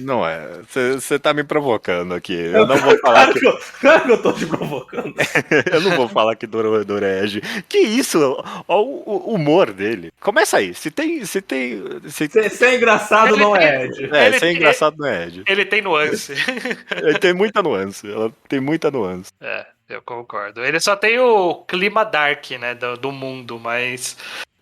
Não é. Você tá me provocando aqui. Eu não vou falar Claro que eu tô te provocando. Eu não vou falar que Dororedor é Ed. Que isso? Olha o humor dele. Começa aí. Se é engraçado, não é Ed. Se é engraçado, não é Ed. Ele tem nuance. Ele tem muita nuance. Ela tem muita nuance. Eu concordo. Ele só tem o clima dark, né, do mundo, mas...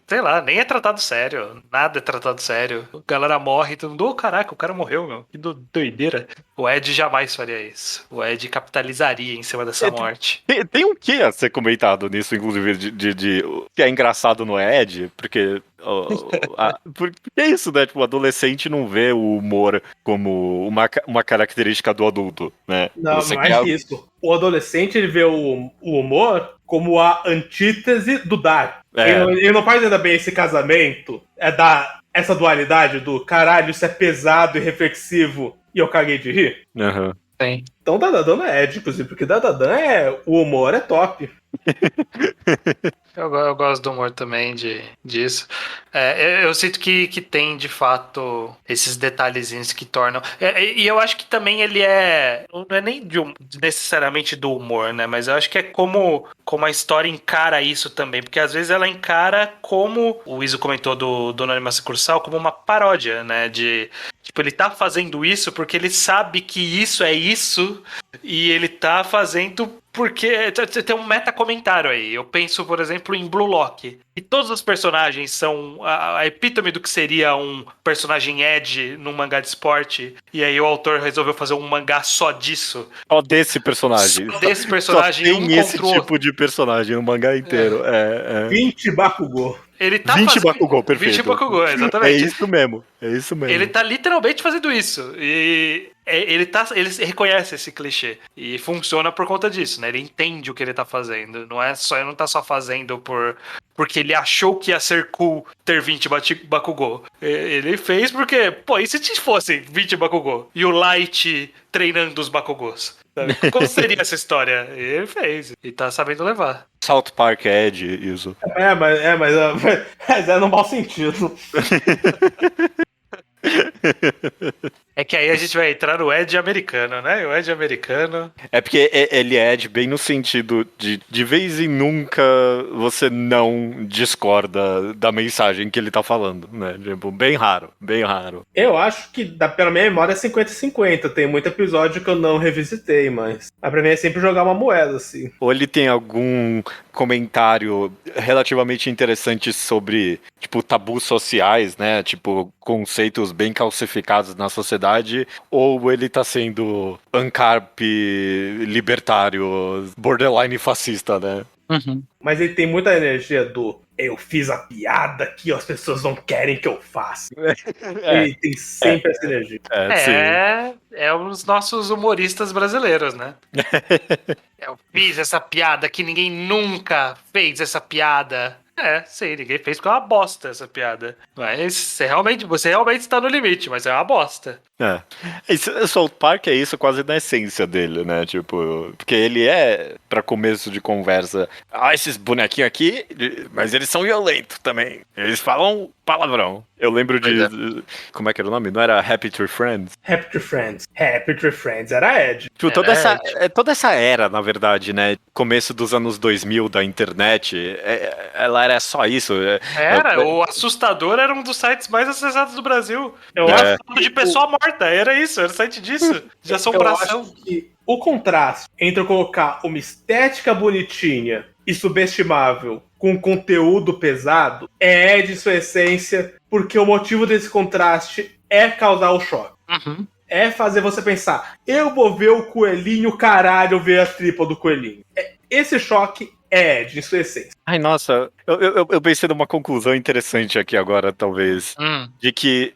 Sei lá, nem é tratado sério. Nada é tratado sério. A galera morre e todo mundo... caraca, o cara morreu, meu. Que doideira. O Ed jamais faria isso. O Ed capitalizaria em cima dessa morte. Tem um que a ser comentado nisso, inclusive, de que é engraçado no Ed, porque... porque é isso, né? Tipo, o adolescente não vê o humor como uma característica do adulto, né? Não, mais que isso. O adolescente, ele vê o humor como a antítese do dar. Ele não faz ainda bem esse casamento, essa dualidade do caralho, isso é pesado e reflexivo e eu caguei de rir. Sim. Então Dadadan não é Ed, inclusive, porque Dadadan o humor é top. Eu gosto do humor também disso. Eu sinto que tem, de fato, esses detalhezinhos que tornam... E eu acho que também ele não é nem necessariamente do humor, né? Mas eu acho que é como a história encara isso também. Porque às vezes ela encara como... O Iso comentou do Nani Masakursal, como uma paródia, né? Tipo, ele tá fazendo isso porque ele sabe que isso é isso e ele tá fazendo Porque tem um meta-comentário aí. Eu penso, por exemplo, em Blue Lock. E todos os personagens são a epítome do que seria um personagem Edge num mangá de esporte. E aí o autor resolveu fazer um mangá só disso. Só desse personagem. Só desse personagem. Só tem esse tipo de personagem no mangá inteiro. 20 Bakugou. Ele tá 20 fazendo... Bakugou, perfeito. 20 Bakugou, exatamente. É isso mesmo. Ele tá literalmente fazendo isso. E ele reconhece esse clichê. E funciona por conta disso, né? Ele entende o que ele tá fazendo. Ele não tá só fazendo porque ele achou que ia ser cool ter 20 Bakugou. Ele fez porque, pô, e se fossem 20 Bakugou? E o Light treinando os Bakugos? Sabe? Como seria essa história? Ele fez. E tá sabendo levar. South Park Edge, isso. Mas é no mau sentido. É que aí a gente vai entrar no Edge americano, né? O Edge americano... É porque ele é Edge bem no sentido de vez em nunca você não discorda da mensagem que ele tá falando, né? Tipo, bem raro, bem raro. Eu acho que, pela minha memória, é 50-50. Tem muito episódio que eu não revisitei, mas pra mim é sempre jogar uma moeda, assim. Ou ele tem algum comentário relativamente interessante sobre, tipo, tabus sociais, né? Tipo, conceitos bem calcificados na sociedade, ou ele tá sendo ANCAP libertário, borderline fascista, né? Uhum. Mas ele tem muita energia do eu fiz a piada que as pessoas não querem que eu faça. Ele tem sempre essa energia. É os nossos humoristas brasileiros, né? Eu fiz essa piada que ninguém nunca fez essa piada. Sim, ninguém fez porque é uma bosta essa piada. Mas você realmente está no limite, mas é uma bosta. O South Park é isso quase na essência dele, né? Tipo, porque ele pra começo de conversa, esses bonequinhos aqui, mas eles são violentos também. Eles falam palavrão. Eu lembro como é que era o nome? Não era Happy Tree Friends? Happy Tree Friends. Happy Tree Friends era Edge. Tipo, toda essa era, na verdade, né? Começo dos anos 2000 da internet, ela era só isso. O Assustador era um dos sites mais acessados do Brasil. Eu acho de pessoa morta, era isso, era o site disso, de assombração. Eu acho que o contraste entre eu colocar uma estética bonitinha e subestimável com conteúdo pesado é de sua essência, porque o motivo desse contraste é causar o choque. Uhum. É fazer você pensar, eu vou ver o coelhinho, caralho, ver a tripa do coelhinho. Esse choque é de sua essência. Ai, nossa, eu pensei numa conclusão interessante aqui agora, talvez, de que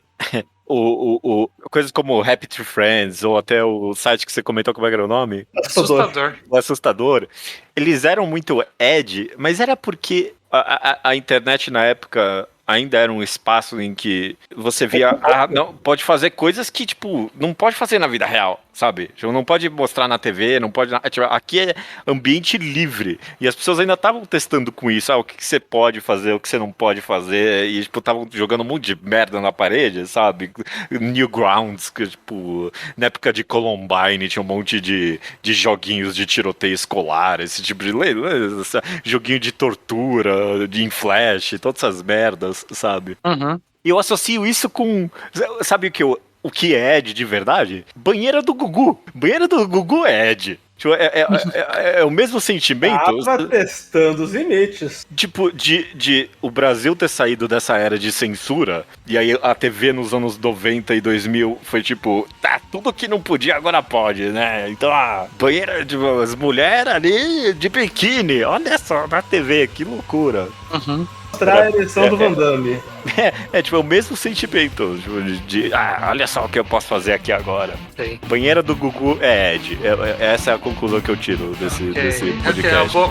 coisas como Happy Tree Friends, ou até o site que você comentou, como era o nome? Assustador. O Assustador. Eles eram muito Edge, mas era porque a internet na época ainda era um espaço em que você via, não, pode fazer coisas que, tipo, não pode fazer na vida real, sabe? Tipo, não pode mostrar na TV, não pode... Tipo, aqui é ambiente livre, e as pessoas ainda estavam testando com isso, o que você pode fazer, o que você não pode fazer, e, tipo, estavam jogando um monte de merda na parede, sabe? Newgrounds, que, tipo, na época de Columbine tinha um monte de joguinhos de tiroteio escolar, esse tipo de... joguinho de tortura, de Flash, todas essas merdas, sabe? Uhum. E eu associo isso com... Sabe o que é Ed de verdade? Banheira do Gugu. Banheira do Gugu é Ed. Tipo, é o mesmo sentimento. Tava testando os limites. Tipo, de o Brasil ter saído dessa era de censura, e aí a TV nos anos 90 e 2000 foi tipo, tudo que não podia agora pode, né? Então, banheira de as mulheres ali de biquíni, olha só, na TV, que loucura. Uhum. Mostrar a eleição do Van Damme. Tipo, é o mesmo sentimento, tipo, olha só o que eu posso fazer aqui agora. Sim. Banheira do Gugu é Ed. Essa é a conclusão que eu tiro desse podcast. É uma boa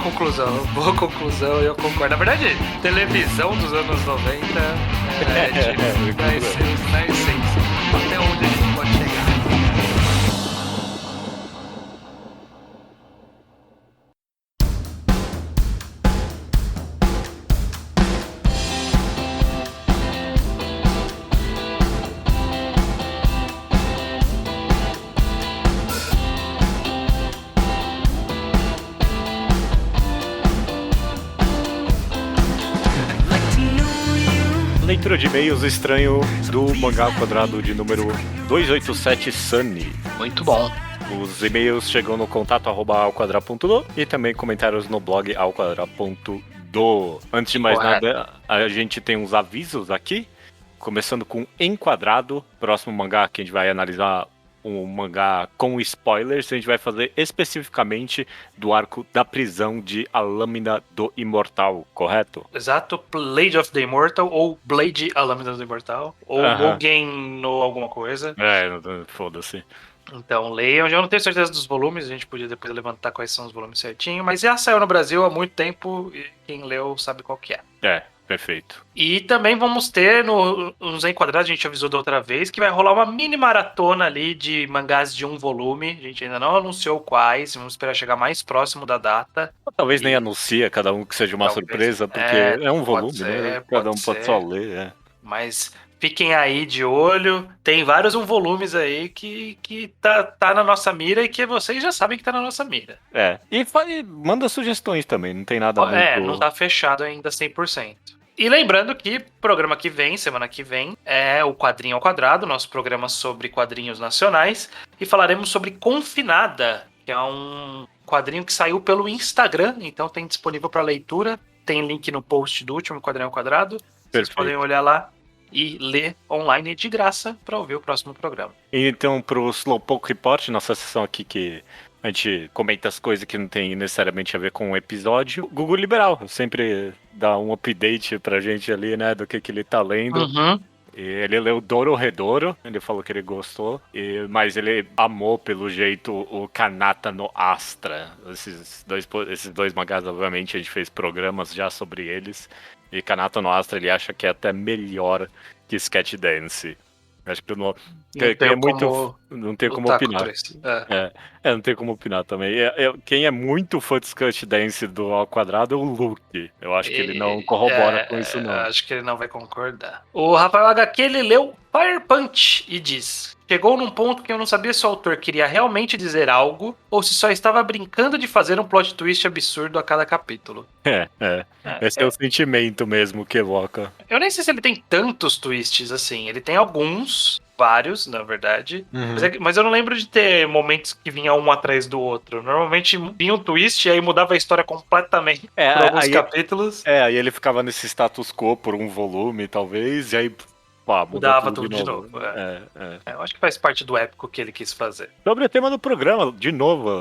conclusão, eu concordo. Na verdade, televisão dos anos 90 é Ed, na essência. Até onde a gente pode chegar. Leitura de e-mails estranho do Mangá Quadrado de número 287 Sunny. Muito bom. Os e-mails chegam no contato@alquadrado.do e também comentários no blog alquadrado.do. Antes de mais nada, a gente tem uns avisos aqui, começando com Enquadrado, próximo mangá que a gente vai analisar um mangá com spoilers, a gente vai fazer especificamente do arco da prisão de A Lâmina do Imortal, correto? Exato, Blade of the Immortal, ou Blade A Lâmina do Imortal, ou Mugen no alguma coisa. Foda-se. Então leiam, eu não tenho certeza dos volumes, a gente podia depois levantar quais são os volumes certinho, mas já saiu no Brasil há muito tempo e quem leu sabe qual que é. Perfeito. E também vamos ter nos Enquadrados, a gente avisou da outra vez, que vai rolar uma mini maratona ali de mangás de um volume. A gente ainda não anunciou quais, vamos esperar chegar mais próximo da data. Talvez nem anuncia, cada um que seja uma surpresa, porque é um volume, né? Cada um pode só ler, Mas fiquem aí de olho, tem vários volumes aí que tá na nossa mira e que vocês já sabem que tá na nossa mira. E manda sugestões também, não tem nada muito... não tá fechado ainda 100%. E lembrando que programa que vem, semana que vem, é o Quadrinho ao Quadrado, nosso programa sobre quadrinhos nacionais, e falaremos sobre Confinada, que é um quadrinho que saiu pelo Instagram, então tem disponível para leitura, tem link no post do último Quadrinho ao Quadrado, vocês podem olhar lá e ler online de graça para ouvir o próximo programa. Então, pro Slowpoke Report, nossa sessão aqui que a gente comenta as coisas que não tem necessariamente a ver com o episódio, Gugu Liberal sempre dá um update pra gente ali, né, do que ele tá lendo. E ele leu Dororedoro, ele falou que ele gostou, mas ele amou, pelo jeito, o Kanata no Astra. Esses dois mangás, obviamente, a gente fez programas já sobre eles. E Kanata no Astra ele acha que é até melhor que Sketch Dance. Acho que não tem como opinar. Não tem como opinar também. Quem é muito fã de Sketch Dance do Ao Quadrado é o Luke. Eu acho que ele não corrobora com isso, não. Acho que ele não vai concordar. O Rafael HQ, ele leu Fire Punch e diz: chegou num ponto que eu não sabia se o autor queria realmente dizer algo ou se só estava brincando de fazer um plot twist absurdo a cada capítulo. Esse é o sentimento mesmo que evoca. Eu nem sei se ele tem tantos twists assim. Ele tem alguns, vários, na verdade. Mas eu não lembro de ter momentos que vinha um atrás do outro. Normalmente vinha um twist e aí mudava a história completamente por alguns capítulos. Aí ele ficava nesse status quo por um volume, talvez, e aí mudava tudo de novo. Eu acho que faz parte do épico que ele quis fazer. Sobre o tema do programa, de novo,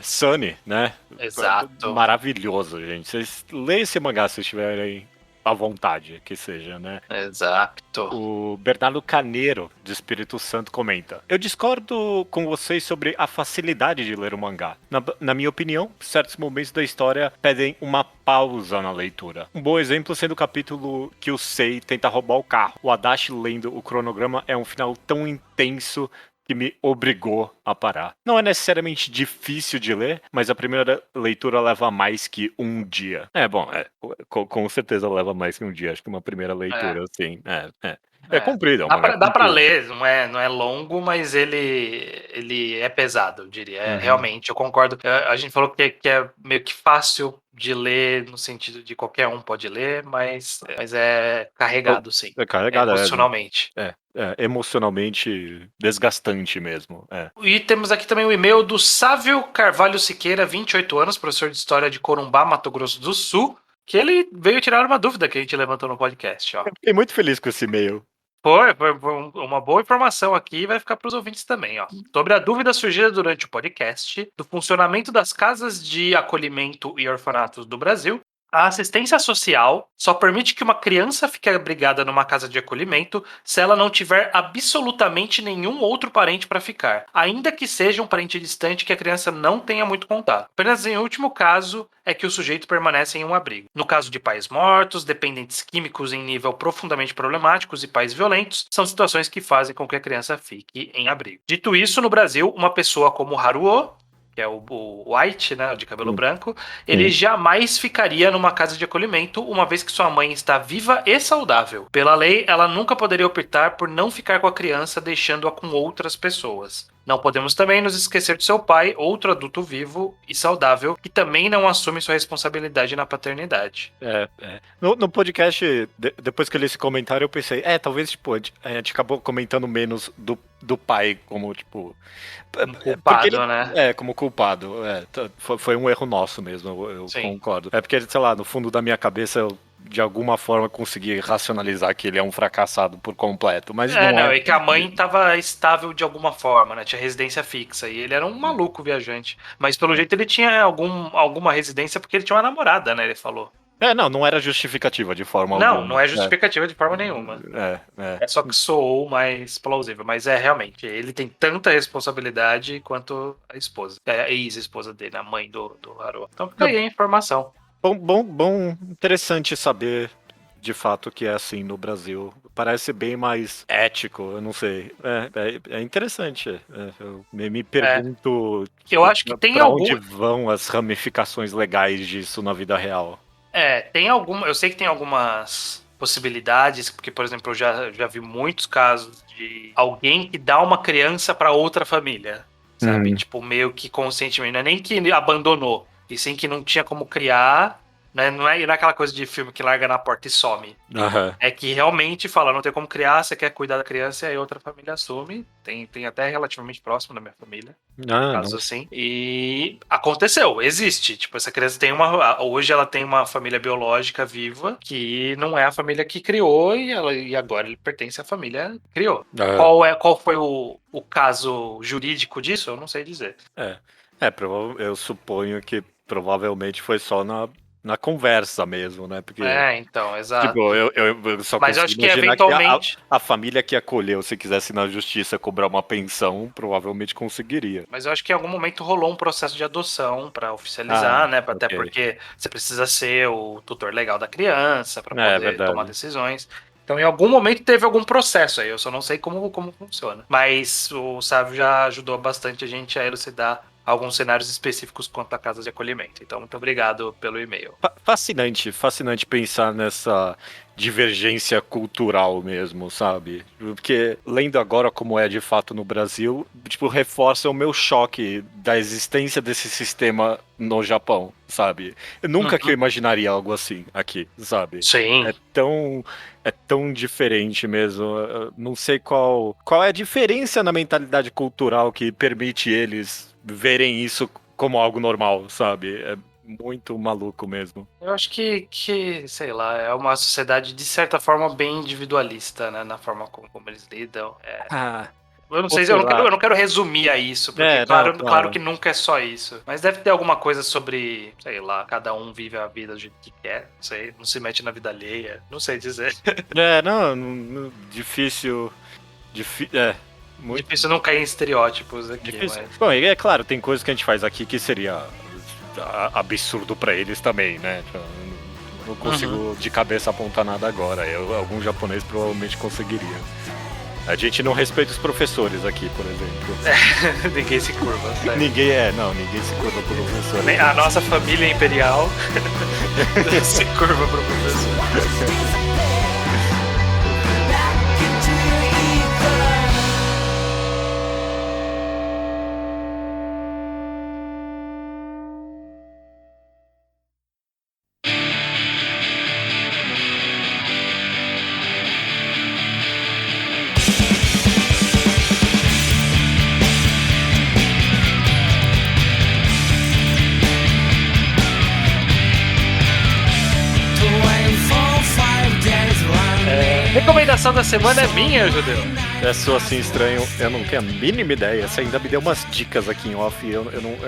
Sunny, né? Exato. Maravilhoso, gente. Vocês leem esse mangá se estiverem à vontade, que seja, né? Exato. O Bernardo Caneiro, de Espírito Santo, comenta: eu discordo com vocês sobre a facilidade de ler o mangá. Na minha opinião, certos momentos da história pedem uma pausa na leitura. Um bom exemplo sendo o capítulo que o Sei tenta roubar o carro. O Adachi lendo o cronograma é um final tão intenso que me obrigou a parar. Não é necessariamente difícil de ler, mas a primeira leitura leva mais que um dia. Com certeza leva mais que um dia. Acho que uma primeira leitura, assim. É comprido. Dá pra ler, não é longo, mas ele é pesado, eu diria. Realmente, eu concordo. A gente falou que é meio que fácil de ler, no sentido de qualquer um pode ler, mas é carregado, sim. É carregado, emocionalmente. Emocionalmente desgastante mesmo. E temos aqui também o e-mail do Sávio Carvalho Siqueira, 28 anos, professor de História de Corumbá, Mato Grosso do Sul, que ele veio tirar uma dúvida que a gente levantou no podcast. Eu fiquei muito feliz com esse e-mail. Foi uma boa informação aqui e vai ficar para os ouvintes também, Sobre a dúvida surgida durante o podcast do funcionamento das casas de acolhimento e orfanatos do Brasil, a assistência social só permite que uma criança fique abrigada numa casa de acolhimento se ela não tiver absolutamente nenhum outro parente para ficar, ainda que seja um parente distante que a criança não tenha muito contato. Apenas em último caso é que o sujeito permanece em um abrigo. No caso de pais mortos, dependentes químicos em nível profundamente problemáticos e pais violentos, são situações que fazem com que a criança fique em abrigo. Dito isso, no Brasil, uma pessoa como Haruo, que é o White, né, de cabelo branco, ele jamais ficaria numa casa de acolhimento, uma vez que sua mãe está viva e saudável. Pela lei, ela nunca poderia optar por não ficar com a criança, deixando-a com outras pessoas. Não podemos também nos esquecer de seu pai, outro adulto vivo e saudável, que também não assume sua responsabilidade na paternidade. No podcast, depois que eu li esse comentário, eu pensei, talvez, tipo, a gente acabou comentando menos do pai como, tipo... Culpado, né? Como culpado. Foi um erro nosso mesmo, eu concordo. É porque, sei lá, no fundo da minha cabeça, eu de alguma forma consegui racionalizar que ele é um fracassado por completo, mas É que a mãe estava estável de alguma forma, né? Tinha residência fixa e ele era um maluco viajante. Mas pelo jeito ele tinha alguma residência porque ele tinha uma namorada, né? Ele falou. Não era justificativa de forma alguma. Não é justificativa de forma nenhuma. É só que soou mais plausível. Mas realmente, ele tem tanta responsabilidade quanto a esposa. A ex-esposa dele, a mãe do Haru. Então fica aí a informação. Bom, interessante saber de fato que é assim no Brasil. Parece bem mais ético, eu não sei. É interessante. Eu me pergunto eu acho que tem pra onde vão as ramificações legais disso na vida real. Eu sei que tem algumas possibilidades, porque, por exemplo, eu já vi muitos casos de alguém que dá uma criança para outra família, sabe? Tipo, meio que conscientemente, não é nem que abandonou, e sim que não tinha como criar, né? Não é aquela coisa de filme que larga na porta e some. É que realmente fala, não tem como criar, você quer cuidar da criança, e aí outra família assume. Tem até relativamente próximo da minha família. Caso assim. E aconteceu, existe. Tipo, essa criança hoje ela tem uma família biológica viva, que não é a família que criou, e agora ele pertence à família que criou. Qual foi o caso jurídico disso? Eu não sei dizer. Eu suponho que provavelmente foi só na conversa mesmo, né? Porque, então, exato. Tipo, eu só Mas eu acho que imaginar eventualmente... que a família que acolheu, se quisesse na justiça cobrar uma pensão, provavelmente conseguiria. Mas eu acho que em algum momento rolou um processo de adoção pra oficializar, né? Até porque você precisa ser o tutor legal da criança pra poder tomar decisões. Então, em algum momento teve algum processo aí. Eu só não sei como funciona. Mas o Sávio já ajudou bastante a gente a elucidar alguns cenários específicos quanto a casas de acolhimento. Então, muito obrigado pelo e-mail. Fascinante pensar nessa divergência cultural mesmo, sabe? Porque, lendo agora como é de fato no Brasil, tipo, reforça o meu choque da existência desse sistema no Japão, sabe? Eu nunca que eu imaginaria algo assim aqui, sabe? Sim. É tão diferente mesmo. Eu não sei qual é a diferença na mentalidade cultural que permite eles verem isso como algo normal, sabe? É muito maluco mesmo. Eu acho que, sei lá, é uma sociedade de certa forma bem individualista, né? Na forma como eles lidam. Eu não sei, eu não quero resumir a isso, porque claro que nunca é só isso. Mas deve ter alguma coisa sobre, sei lá, cada um vive a vida do jeito que quer, não sei, não se mete na vida alheia, não sei dizer. Difícil. Muito difícil não cair em estereótipos aqui. Mas... Bom, é claro, tem coisas que a gente faz aqui que seria absurdo pra eles também, né? Não consigo de cabeça apontar nada agora. Algum japonês provavelmente conseguiria. A gente não respeita os professores aqui, por exemplo. Ninguém se curva. Sabe? Ninguém se curva pro professor. A nossa família imperial se curva pro professor. Recomendação da semana é minha, Judeu. É só assim estranho, eu não tenho a mínima ideia. Você ainda me deu umas dicas aqui em off e eu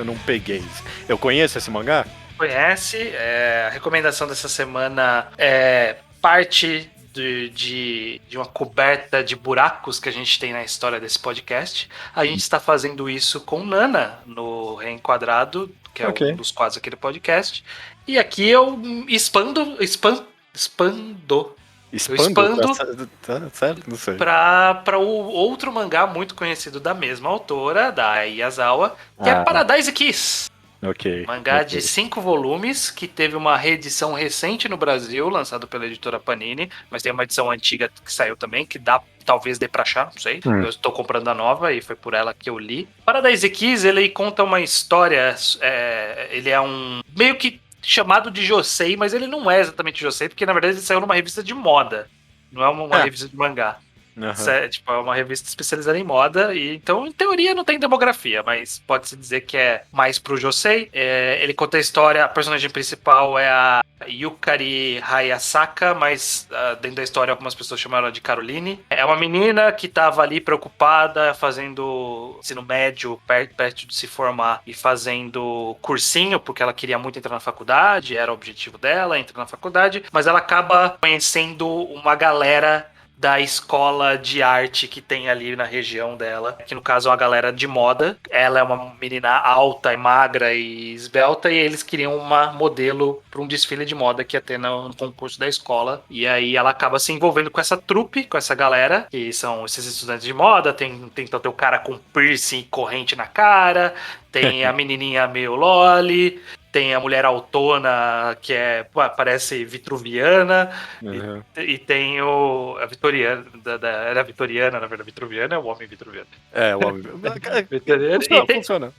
não peguei. Eu conheço esse mangá? Conhece. A recomendação dessa semana é parte de uma coberta de buracos que a gente tem na história desse podcast. A gente está fazendo isso com Nana no Reenquadrado, que é um dos quadros aqui do podcast. E aqui eu expando. Eu expando certo? Não sei. Pra o outro mangá muito conhecido da mesma autora, da Ai Yazawa, que é Paradise Kiss. Ok. Mangá ok. de 5 volumes, que teve uma reedição recente no Brasil, lançado pela editora Panini, mas tem uma edição antiga que saiu também, que talvez dê pra achar, não sei. Eu estou comprando a nova e foi por ela que eu li. Paradise Kiss, ele conta uma história, ele é um meio que chamado de Josei, mas ele não é exatamente Josei, porque na verdade ele saiu numa revista de moda, não é uma revista de mangá. Tipo, é uma revista especializada em moda, e então, em teoria, não tem demografia, mas pode-se dizer que é mais pro Josei. Ele conta a história, a personagem principal é a Yukari Hayasaka, mas dentro da história algumas pessoas chamam ela de Caroline. É uma menina que estava ali preocupada, fazendo ensino médio, perto de se formar, e fazendo cursinho, porque ela queria muito entrar na faculdade, era o objetivo dela, entrar na faculdade, mas ela acaba conhecendo uma galera da escola de arte que tem ali na região dela, que no caso é uma galera de moda. Ela é uma menina alta e magra e esbelta, e eles queriam uma modelo para um desfile de moda que ia ter no concurso da escola. E aí ela acaba se envolvendo com essa trupe, com essa galera, que são esses estudantes de moda. Tem tanto o cara com piercing e corrente na cara, tem a menininha meio loli, tem a mulher autona, que parece vitruviana, e tem a vitoriana, era vitoriana, na verdade, vitruviana é o homem vitruviano. É, o homem. Vitruviano. Funciona.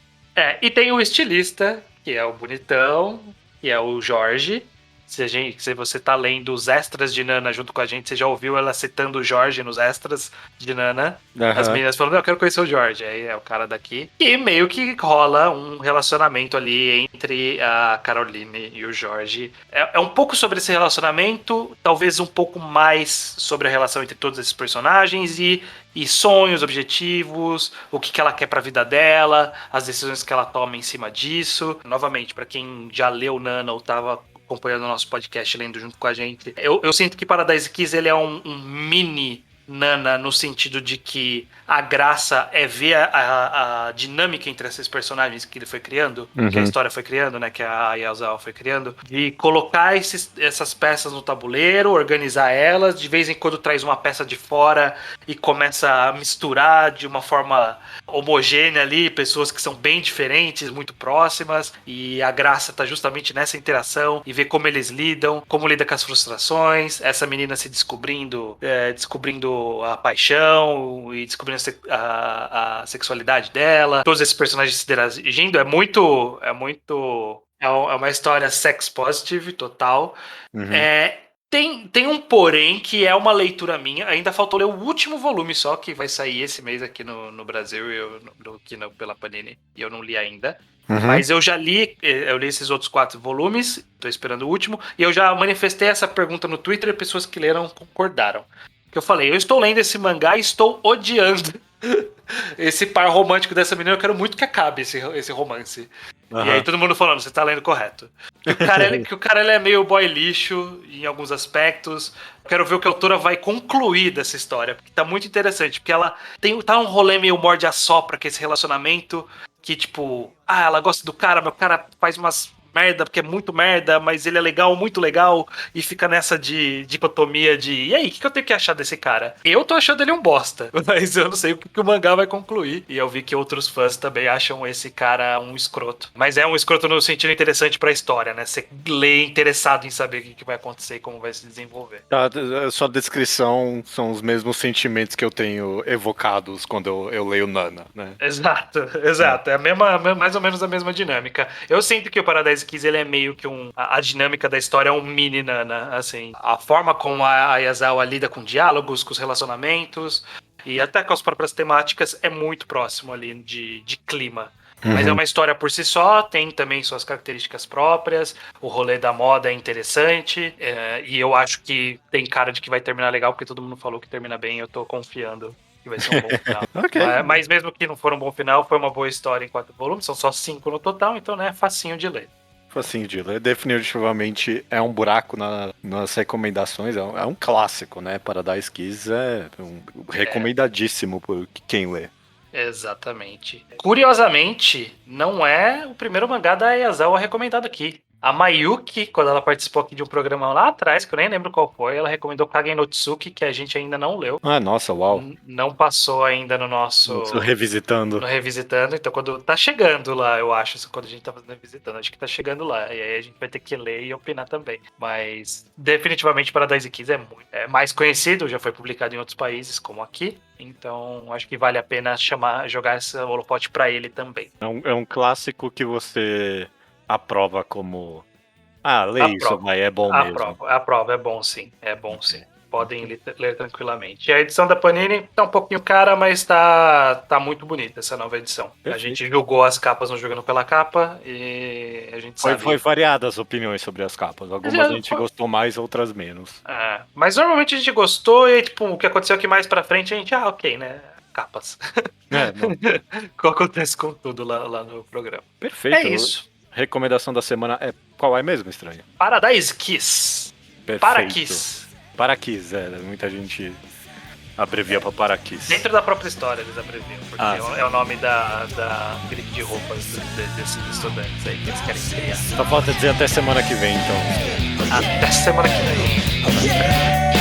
E tem o estilista, que é o bonitão, que é o Jorge. Se você tá lendo os extras de Nana junto com a gente, você já ouviu ela citando o Jorge nos extras de Nana. As meninas falando, eu quero conhecer o Jorge. Aí é o cara daqui. E meio que rola um relacionamento ali entre a Caroline e o Jorge. É um pouco sobre esse relacionamento, talvez um pouco mais sobre a relação entre todos esses personagens e sonhos, objetivos, o que ela quer pra vida dela, as decisões que ela toma em cima disso. Novamente, pra quem já leu Nana ou tava acompanhando o nosso podcast, lendo junto com a gente, eu sinto que Paradise Kiss ele é um mini Nana, no sentido de que a graça é ver a dinâmica entre esses personagens que ele foi criando, que a história foi criando, né, que a Ayazawa foi criando, de colocar essas peças no tabuleiro, organizar elas, de vez em quando traz uma peça de fora e começa a misturar de uma forma homogênea ali, pessoas que são bem diferentes, muito próximas, e a graça tá justamente nessa interação, e ver como eles lidam, como lida com as frustrações, essa menina se descobrindo a paixão e descobrindo a sexualidade dela, todos esses personagens se interagindo, é uma história sex positive total. Tem um porém que é uma leitura minha. Ainda faltou ler o último volume só, que vai sair esse mês aqui no Brasil, pela Panini, e eu não li ainda. Mas eu li esses outros 4 volumes, tô esperando o último, e eu já manifestei essa pergunta no Twitter e pessoas que leram concordaram. Que eu falei, eu estou lendo esse mangá e estou odiando esse par romântico dessa menina, eu quero muito que acabe esse romance. E aí todo mundo falando, você tá lendo correto. Que o cara ele é meio boy lixo em alguns aspectos. Eu quero ver o que a autora vai concluir dessa história, porque tá muito interessante, porque ela tá um rolê meio morde-a-sopra com esse relacionamento, que tipo, ela gosta do cara, mas o cara faz umas merda, porque é muito merda, mas ele é legal, muito legal, e fica nessa dicotomia de, e aí, o que eu tenho que achar desse cara? Eu tô achando ele um bosta, mas eu não sei o que o mangá vai concluir, e eu vi que outros fãs também acham esse cara um escroto, mas é um escroto no sentido interessante pra história, né, você lê interessado em saber o que vai acontecer e como vai se desenvolver. A sua descrição são os mesmos sentimentos que eu tenho evocados quando eu leio Nana, né? Exato, é mais ou menos a mesma dinâmica. Eu sinto que o Paradise Kiss ele é meio que a dinâmica da história é um mini Nana, assim. A forma como a Ayazawa lida com diálogos, com os relacionamentos e até com as próprias temáticas é muito próximo ali de clima. Mas é uma história por si só, tem também suas características próprias, o rolê da moda é interessante, e eu acho que tem cara de que vai terminar legal, porque todo mundo falou que termina bem, eu tô confiando que vai ser um bom final. Okay. Mas mesmo que não for um bom final, foi uma boa história em 4 volumes, são só 5 no total, então né, facinho de ler. Facinho de ler. Definitivamente é um buraco nas recomendações, é um clássico, né? Paradise Kiss é recomendadíssimo por quem lê. Exatamente. Curiosamente, não é o primeiro mangá da Ayazawa recomendado aqui. A Mayuki, quando ela participou aqui de um programa lá atrás, que eu nem lembro qual foi, ela recomendou Kagen no Tsuki, que a gente ainda não leu. Ah, nossa, uau. Não passou ainda no nosso... Tô revisitando. No Revisitando, então quando tá chegando lá, eu acho, quando a gente tá fazendo Revisitando, acho que tá chegando lá, e aí a gente vai ter que ler e opinar também. Mas definitivamente Paradise Kiss é mais conhecido, já foi publicado em outros países, como aqui, então acho que vale a pena jogar esse holofote pra ele também. É um clássico que você aprova como... Ah, lê isso, vai, é bom mesmo. Aprova, é bom sim. Podem ler tranquilamente. E a edição da Panini tá um pouquinho cara, mas tá muito bonita essa nova edição. Perfeito. A gente julgou as capas no Jogando Pela Capa e a gente sabe... Foi variadas as opiniões sobre as capas. Algumas a gente gostou mais, outras menos. Mas normalmente a gente gostou e tipo, o que aconteceu aqui mais pra frente, a gente, ok, né? Capas. Acontece com tudo lá no programa. Perfeito. É isso. Recomendação da semana qual é mesmo, Estranho? Paradise Kiss. Perfeito. Paraquis, muita gente abrevia pra Paraquis. Dentro da própria história eles abreviam, porque é o nome da grife de roupas desses estudantes aí que eles querem criar. Só falta dizer até semana que vem, então. Até semana que vem.